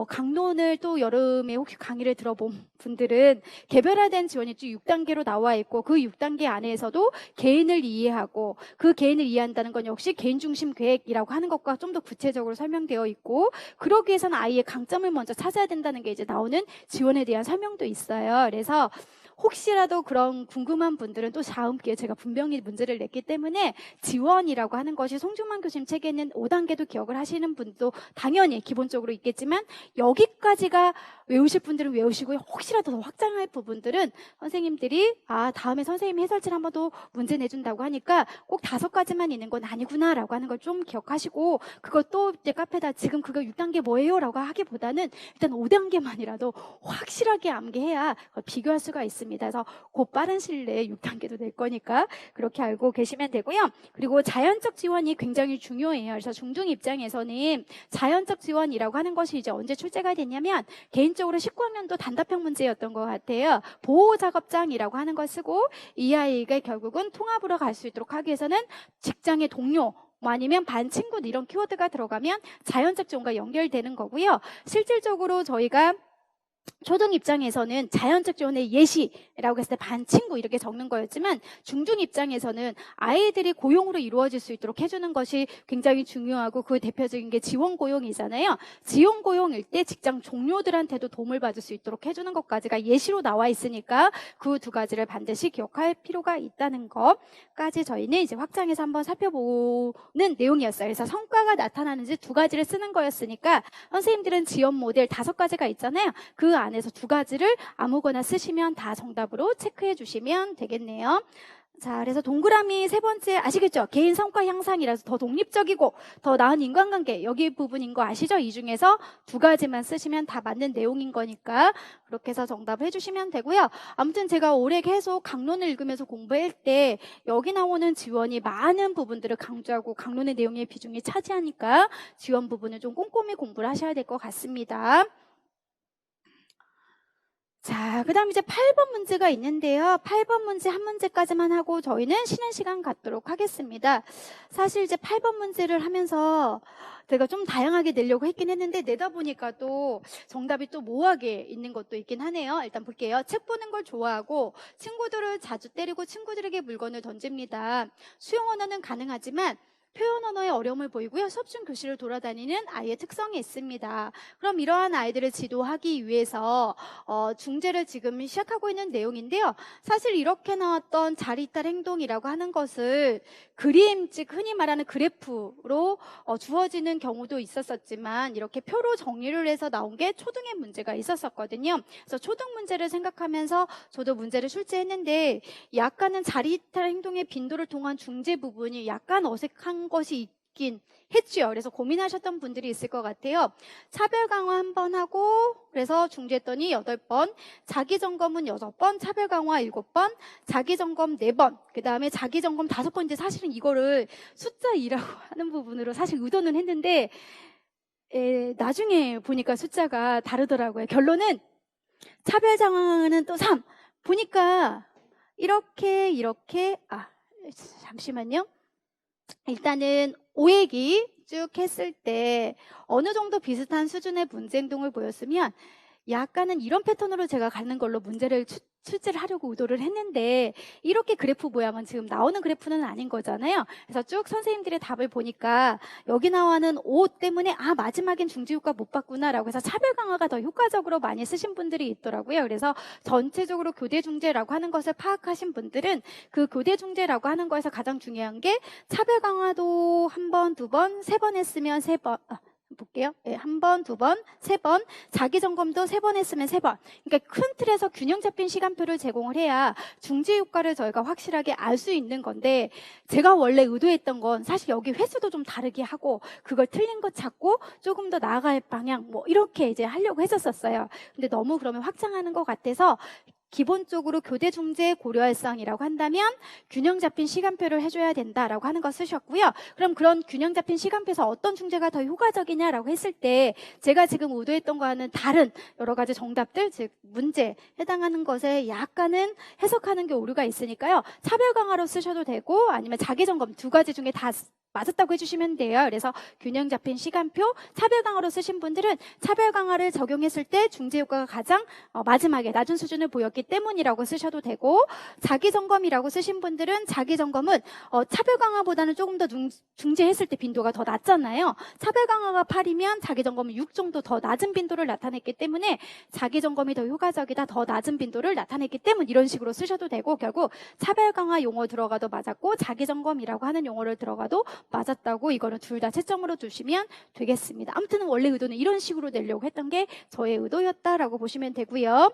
강론을 또 여름에 혹시 강의를 들어본 분들은 개별화된 지원이 6단계로 나와 있고 그 6단계 안에서도 개인을 이해하고 그 개인을 이해한다는 건 역시 개인 중심 계획이라고 하는 것과 좀 더 구체적으로 설명되어 있고 그러기 위해서는 아이의 강점을 먼저 찾아야 된다는 게 이제 나오는 지원에 대한 설명도 있어요. 그래서 혹시라도 그런 궁금한 분들은 또 다음 기회에 제가 분명히 문제를 냈기 때문에 지원이라고 하는 것이 송중만 교수님 책에는 5단계도 기억을 하시는 분도 당연히 기본적으로 있겠지만 여기까지가 외우실 분들은 외우시고요. 혹시라도 더 확장할 부분들은 선생님들이 다음에 선생님이 해설지를 한번 더 문제 내준다고 하니까 꼭 5가지만 있는 건 아니구나라고 하는 걸 좀 기억하시고 그것도 이제 카페다 지금 그거 6단계 뭐예요? 라고 하기보다는 일단 5단계만이라도 확실하게 암기해야 비교할 수가 있습니다. 그래서 곧 빠른 시일 내에 6단계도 낼 거니까 그렇게 알고 계시면 되고요. 그리고 자연적 지원이 굉장히 중요해요. 그래서 중등 입장에서는 자연적 지원이라고 하는 것이 이제 언제 출제가 됐냐면 개인적으로 19학년도 단답형 문제였던 것 같아요. 보호작업장이라고 하는 걸 쓰고 이 아이가 결국은 통합으로 갈 수 있도록 하기 위해서는 직장의 동료 아니면 반 친구 이런 키워드가 들어가면 자연적 지원과 연결되는 거고요. 실질적으로 저희가 초등 입장에서는 자연적 지원의 예시라고 했을 때 반 친구 이렇게 적는 거였지만 중등 입장에서는 아이들이 고용으로 이루어질 수 있도록 해주는 것이 굉장히 중요하고 그 대표적인 게 지원 고용이잖아요. 지원 고용일 때 직장 동료들한테도 도움을 받을 수 있도록 해주는 것까지가 예시로 나와 있으니까 그 2가지를 반드시 기억할 필요가 있다는 것까지 저희는 이제 확장해서 한번 살펴보는 내용이었어요. 그래서 성과가 나타나는지 2가지를 쓰는 거였으니까 선생님들은 지원 모델 5가지가 있잖아요. 그 안에서 2가지를 아무거나 쓰시면 다 정답으로 체크해 주시면 되겠네요. 자, 그래서 동그라미 3번째 아시겠죠? 개인 성과 향상이라서 더 독립적이고 더 나은 인간관계 여기 부분인 거 아시죠? 이 중에서 2가지만 쓰시면 다 맞는 내용인 거니까 그렇게 해서 정답을 해주시면 되고요. 아무튼 제가 올해 계속 강론을 읽으면서 공부할 때 여기 나오는 지원이 많은 부분들을 강조하고 강론의 내용의 비중이 차지하니까 지원 부분을 좀 꼼꼼히 공부를 하셔야 될 것 같습니다. 자, 그 다음 이제 8번 문제가 있는데요. 8번 문제 한 문제까지만 하고 저희는 쉬는 시간 갖도록 하겠습니다. 사실 이제 8번 문제를 하면서 제가 좀 다양하게 내려고 했긴 했는데 내다 보니까 또 정답이 또 모호하게 있는 것도 있긴 하네요. 일단 볼게요. 책 보는 걸 좋아하고 친구들을 자주 때리고 친구들에게 물건을 던집니다. 수용 언어는 가능하지만 표현 언어에 어려움을 보이고요. 수업 중 교실을 돌아다니는 아이의 특성이 있습니다. 그럼 이러한 아이들을 지도하기 위해서 중재를 지금 시작하고 있는 내용인데요. 사실 이렇게 나왔던 자리이탈 행동이라고 하는 것을 그림, 즉 흔히 말하는 그래프로 주어지는 경우도 있었지만 이렇게 표로 정리를 해서 나온 게 초등의 문제가 있었거든요. 그래서 초등 문제를 생각하면서 저도 문제를 출제했는데 약간은 자리이탈 행동의 빈도를 통한 중재 부분이 약간 어색한 것이 있긴 했죠. 그래서 고민하셨던 분들이 있을 것 같아요. 차별 강화 한 번 하고 그래서 중재했더니 8번, 자기 점검은 6번, 차별 강화 7번, 자기 점검 4번, 그 다음에 자기 점검 5번인데 사실은 이거를 숫자 2라고 하는 부분으로 사실 의도는 했는데 나중에 보니까 숫자가 다르더라고요. 결론은 차별 강화는 또 3. 보니까 이렇게 잠시만요. 일단은 5얘기 쭉 했을 때 어느 정도 비슷한 수준의 문제 행동을 보였으면 약간은 이런 패턴으로 제가 가는 걸로 문제를 출제를 하려고 의도를 했는데 이렇게 그래프 모양은 지금 나오는 그래프는 아닌 거잖아요. 그래서 쭉 선생님들의 답을 보니까 여기 나와는 5 때문에 마지막엔 중지효과 못 봤구나 라고 해서 차별 강화가 더 효과적으로 많이 쓰신 분들이 있더라고요. 그래서 전체적으로 교대 중재라고 하는 것을 파악하신 분들은 그 교대 중재라고 하는 거에서 가장 중요한 게 차별 강화도 한 번, 두 번, 세 번 했으면 세 번 볼게요. 한 번, 두 번, 세 번, 자기 점검도 3번 했으면 3번. 그러니까 큰 틀에서 균형 잡힌 시간표를 제공을 해야 중재 효과를 저희가 확실하게 알 수 있는 건데 제가 원래 의도했던 건 사실 여기 횟수도 좀 다르게 하고 그걸 틀린 것 찾고 조금 더 나아갈 방향 이렇게 이제 하려고 했었어요. 근데 너무 그러면 확장하는 것 같아서 기본적으로 교대 중재 고려할 사항이라고 한다면 균형 잡힌 시간표를 해줘야 된다라고 하는 거 쓰셨고요. 그럼 그런 균형 잡힌 시간표에서 어떤 중재가 더 효과적이냐라고 했을 때 제가 지금 의도했던 거와는 다른 여러 가지 정답들, 즉 문제 해당하는 것에 약간은 해석하는 게 오류가 있으니까요. 차별 강화로 쓰셔도 되고 아니면 자기 점검 두 가지 중에 다 맞았다고 해주시면 돼요. 그래서 균형 잡힌 시간표, 차별 강화로 쓰신 분들은 차별 강화를 적용했을 때 중재 효과가 가장 마지막에 낮은 수준을 보였기 때문이라고 쓰셔도 되고 자기 점검이라고 쓰신 분들은 자기 점검은 차별 강화보다는 조금 더 중재했을 때 빈도가 더 낮잖아요. 차별 강화가 8이면 자기 점검은 6 정도 더 낮은 빈도를 나타냈기 때문에 자기 점검이 더 효과적이다, 더 낮은 빈도를 나타냈기 때문 이런 식으로 쓰셔도 되고 결국 차별 강화 용어 들어가도 맞았고 자기 점검이라고 하는 용어를 들어가도 맞았다고 이거는 둘 다 채점으로 두시면 되겠습니다. 아무튼 원래 의도는 이런 식으로 내려고 했던 게 저의 의도였다라고 보시면 되고요.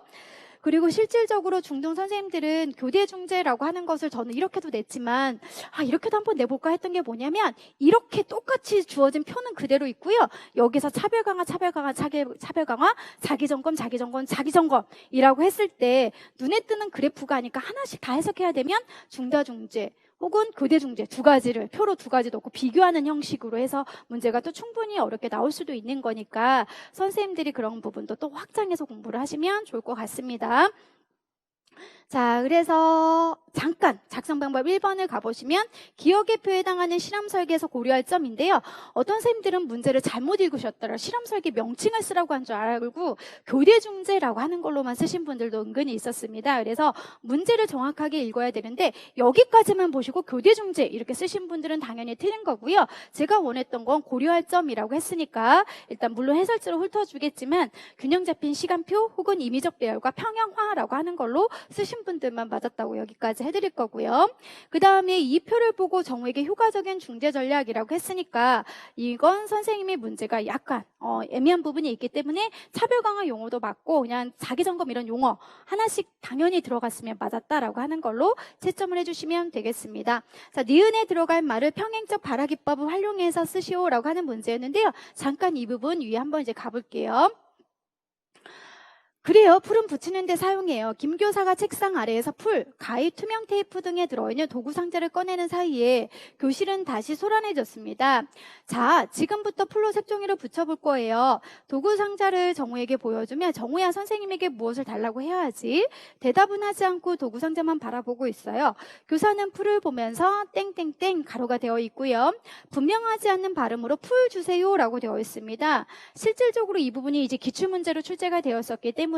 그리고 실질적으로 중등 선생님들은 교대 중재라고 하는 것을 저는 이렇게도 냈지만 이렇게도 한번 내볼까 했던 게 뭐냐면 이렇게 똑같이 주어진 표는 그대로 있고요. 여기서 차별 강화, 차별 강화, 차별 강화, 자기 점검, 자기 점검, 자기 점검이라고 했을 때 눈에 뜨는 그래프가 아니까 하나씩 다 해석해야 되면 중다 중재 혹은 교대 중재 두 가지를 표로 두 가지 넣고 비교하는 형식으로 해서 문제가 또 충분히 어렵게 나올 수도 있는 거니까 선생님들이 그런 부분도 또 확장해서 공부를 하시면 좋을 것 같습니다. 자, 그래서 잠깐 작성 방법 1번을 가보시면 기억의표에 해당하는 실험 설계에서 고려할 점인데요. 어떤 선생님들은 문제를 잘못 읽으셨더라. 실험 설계 명칭을 쓰라고 한 줄 알고 교대 중재라고 하는 걸로만 쓰신 분들도 은근히 있었습니다. 그래서 문제를 정확하게 읽어야 되는데 여기까지만 보시고 교대 중재 이렇게 쓰신 분들은 당연히 틀린 거고요. 제가 원했던 건 고려할 점이라고 했으니까 일단 물론 해설지로 훑어주겠지만 균형 잡힌 시간표 혹은 임의적 배열과 평형화라고 하는 걸로 쓰신 분들만 맞았다고 여기까지 해드릴 거고요. 그 다음에 이 표를 보고 정우에게 효과적인 중재 전략이라고 했으니까 이건 선생님의 문제가 약간 애매한 부분이 있기 때문에 차별 강화 용어도 맞고 그냥 자기 점검 이런 용어 하나씩 당연히 들어갔으면 맞았다라고 하는 걸로 채점을 해주시면 되겠습니다. 자, 니은에 들어갈 말을 평행적 발화기법을 활용해서 쓰시오라고 하는 문제였는데요. 잠깐 이 부분 위에 한번 이제 가볼게요. 그래요. 풀은 붙이는데 사용해요. 김 교사가 책상 아래에서 풀, 가위, 투명 테이프 등에 들어있는 도구 상자를 꺼내는 사이에 교실은 다시 소란해졌습니다. 자, 지금부터 풀로 색종이를 붙여볼 거예요. 도구 상자를 정우에게 보여주면 정우야 선생님에게 무엇을 달라고 해야 하지? 대답은 하지 않고 도구 상자만 바라보고 있어요. 교사는 풀을 보면서 땡땡땡 가로가 되어 있고요. 분명하지 않는 발음으로 풀 주세요 라고 되어 있습니다. 실질적으로 이 부분이 이제 기출문제로 출제가 되었었기 때문에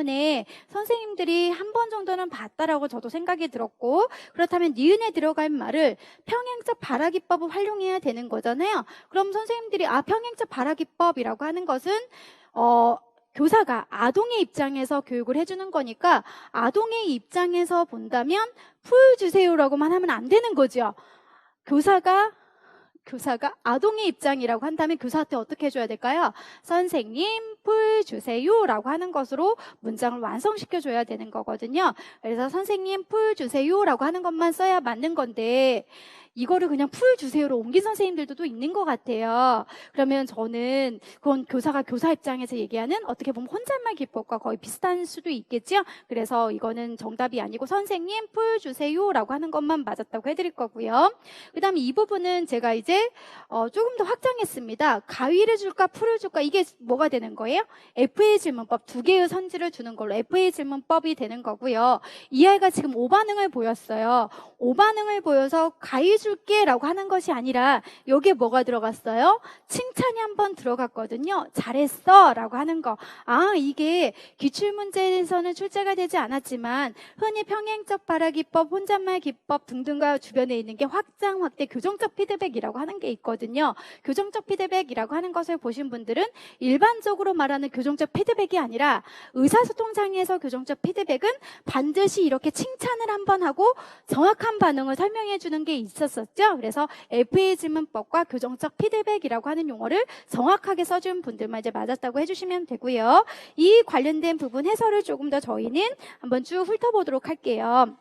선생님들이 한 번 정도는 봤다라고 저도 생각이 들었고, 그렇다면 니은에 들어갈 말을 평행적 발화기법을 활용해야 되는 거잖아요. 그럼 선생님들이 평행적 발화기법이라고 하는 것은 교사가 아동의 입장에서 교육을 해주는 거니까 아동의 입장에서 본다면 풀 주세요라고만 하면 안 되는 거죠. 교사가 아동의 입장이라고 한다면 교사한테 어떻게 해줘야 될까요? 선생님 풀 주세요 라고 하는 것으로 문장을 완성시켜 줘야 되는 거거든요. 그래서 선생님 풀 주세요 라고 하는 것만 써야 맞는 건데 이거를 그냥 풀 주세요로 옮긴 선생님들도 또 있는 것 같아요. 그러면 저는 그건 교사가 교사 입장에서 얘기하는 어떻게 보면 혼잣말 기법과 거의 비슷한 수도 있겠죠. 그래서 이거는 정답이 아니고 선생님 풀 주세요라고 하는 것만 맞았다고 해드릴 거고요. 그 다음에 이 부분은 제가 이제 조금 더 확장했습니다. 가위를 줄까 풀을 줄까 이게 뭐가 되는 거예요? FA 질문법 두 개의 선지를 주는 걸로 FA 질문법이 되는 거고요. 이 아이가 지금 오반응을 보였어요. 오반응을 보여서 가위 줄게 라고 하는 것이 아니라 여기에 뭐가 들어갔어요? 칭찬이 한번 들어갔거든요. 잘했어 라고 하는 거. 이게 기출문제에서는 출제가 되지 않았지만 흔히 평행적 발화기법, 혼잣말 기법 등등과 주변에 있는 게 확장, 확대, 교정적 피드백이라고 하는 게 있거든요. 교정적 피드백이라고 하는 것을 보신 분들은 일반적으로 말하는 교정적 피드백이 아니라 의사소통장애에서 교정적 피드백은 반드시 이렇게 칭찬을 한번 하고 정확한 반응을 설명해 주는 게 있었었죠. 그래서 FA 질문법과 교정적 피드백이라고 하는 용어를 정확하게 써준 분들만 이제 맞았다고 해주시면 되고요. 이 관련된 부분 해설을 조금 더 저희는 한번 쭉 훑어보도록 할게요.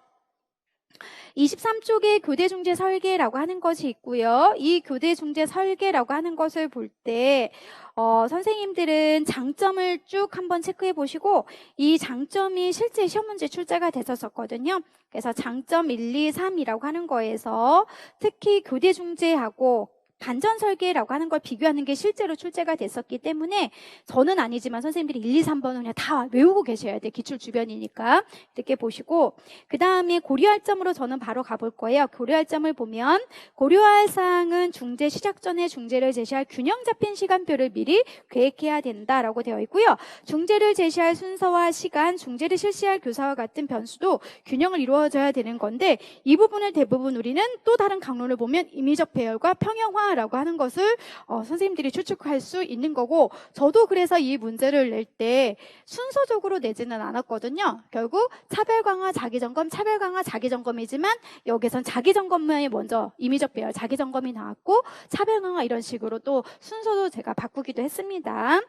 23쪽에 교대중재 설계라고 하는 것이 있고요. 이 교대중재 설계라고 하는 것을 볼 때 선생님들은 장점을 쭉 한번 체크해 보시고 이 장점이 실제 시험 문제 출제가 됐었거든요. 그래서 장점 1, 2, 3이라고 하는 거에서 특히 교대중재하고 반전 설계라고 하는 걸 비교하는 게 실제로 출제가 됐었기 때문에 저는 아니지만 선생님들이 1, 2, 3번은 그냥 다 외우고 계셔야 돼요. 기출 주변이니까. 이렇게 보시고 그 다음에 고려할 점으로 저는 바로 가볼 거예요. 고려할 점을 보면 고려할 사항은 중재 시작 전에 중재를 제시할 균형 잡힌 시간표를 미리 계획해야 된다라고 되어 있고요. 중재를 제시할 순서와 시간, 중재를 실시할 교사와 같은 변수도 균형을 이루어져야 되는 건데 이 부분을 대부분 우리는 또 다른 강론을 보면 임의적 배열과 평형화 라고 하는 것을 선생님들이 추측할 수 있는 거고 저도 그래서 이 문제를 낼 때 순서적으로 내지는 않았거든요. 결국 차별강화, 자기점검, 차별강화, 자기점검이지만 여기선 자기점검만이 먼저 임의적 배열, 자기점검이 나왔고 차별강화 이런 식으로 또 순서도 제가 바꾸기도 했습니다.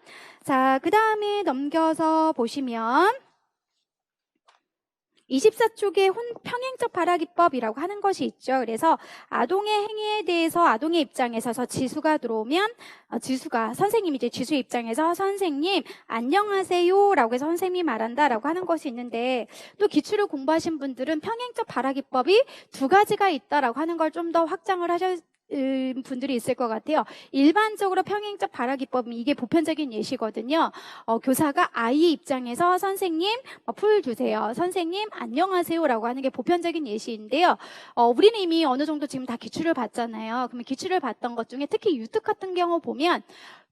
자, 그 다음에 넘겨서 보시면 24쪽에 평행적 발화기법이라고 하는 것이 있죠. 그래서 아동의 행위에 대해서 아동의 입장에 서서 지수가 들어오면 선생님이 이제 지수의 입장에서 선생님 안녕하세요 라고 해서 선생님이 말한다라고 하는 것이 있는데 또 기출을 공부하신 분들은 평행적 발화기법이 두 가지가 있다라고 하는 걸 좀 더 확장을 분들이 있을 것 같아요. 일반적으로 평행적 발화기법은 이게 보편적인 예시거든요. 교사가 아이 입장에서 선생님 풀 주세요. 선생님 안녕하세요 라고 하는 게 보편적인 예시인데요. 우리는 이미 어느 정도 지금 다 기출을 봤잖아요. 그러면 기출을 봤던 것 중에 특히 유특 같은 경우 보면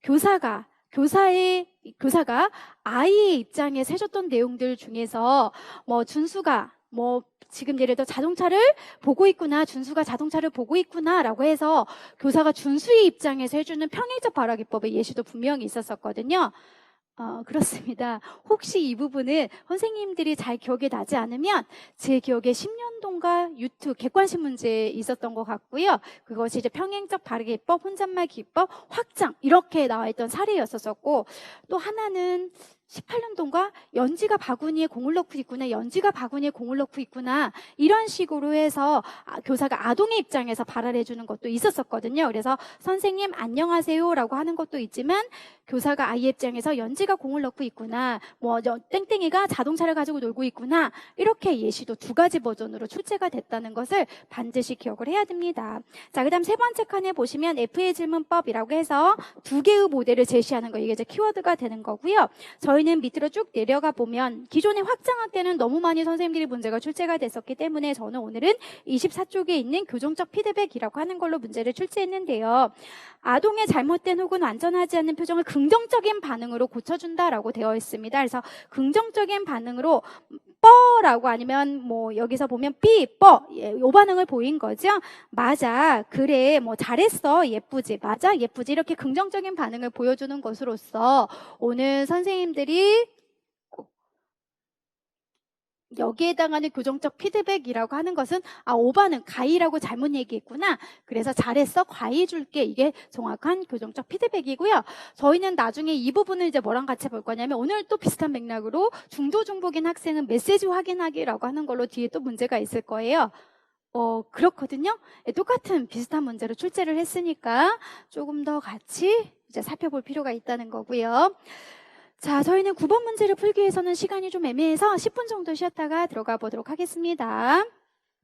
교사가 아이의 입장에서 해줬던 내용들 중에서 준수가 지금 예를 들어 자동차를 보고 있구나, 준수가 자동차를 보고 있구나 라고 해서 교사가 준수의 입장에서 해주는 평행적 발화기법의 예시도 분명히 있었거든요. 그렇습니다. 혹시 이 부분은 선생님들이 잘 기억이 나지 않으면 제 기억에 10년도인가 유튜브 객관식 문제에 있었던 것 같고요. 그것이 이제 평행적 발화기법, 혼잣말 기법, 확장 이렇게 나와 있던 사례였었고 또 하나는 18년도인가? 연지가 바구니에 공을 넣고 있구나. 연지가 바구니에 공을 넣고 있구나. 이런 식으로 해서 교사가 아동의 입장에서 발화를 해주는 것도 있었었거든요. 그래서 선생님 안녕하세요 라고 하는 것도 있지만 교사가 아이의 입장에서 연지가 공을 넣고 있구나. 뭐 땡땡이가 자동차를 가지고 놀고 있구나. 이렇게 예시도 두 가지 버전으로 출제가 됐다는 것을 반드시 기억을 해야 됩니다. 자, 그 다음 세 번째 칸에 보시면 FA 질문법이라고 해서 두 개의 모델을 제시하는 거, 이게 이제 키워드가 되는 거고요. 저희는 밑으로 쭉 내려가 보면 기존의 확장학 때는 너무 많이 선생님들이 문제가 출제가 됐었기 때문에 저는 오늘은 24쪽에 있는 교정적 피드백이라고 하는 걸로 문제를 출제했는데요. 아동의 잘못된 혹은 완전하지 않는 표정을 긍정적인 반응으로 고쳐준다라고 되어 있습니다. 그래서 긍정적인 반응으로 뻐라고 아니면 뭐 여기서 보면 삐, 뻐 요 반응을 보인 거죠. 맞아, 그래, 뭐 잘했어, 예쁘지, 맞아, 예쁘지, 이렇게 긍정적인 반응을 보여주는 것으로서 오늘 선생님들이 여기에 해당하는 교정적 피드백이라고 하는 것은 오반응, 가이라고 잘못 얘기했구나. 그래서 잘했어, 과이 줄게. 이게 정확한 교정적 피드백이고요. 저희는 나중에 이 부분을 이제 뭐랑 같이 볼 거냐면 오늘 또 비슷한 맥락으로 중도 중복인 학생은 메시지 확인하기라고 하는 걸로 뒤에 또 문제가 있을 거예요. 그렇거든요. 똑같은 비슷한 문제로 출제를 했으니까 조금 더 같이 이제 살펴볼 필요가 있다는 거고요. 자, 저희는 9번 문제를 풀기 위해서는 시간이 좀 애매해서 10분 정도 쉬었다가 들어가 보도록 하겠습니다.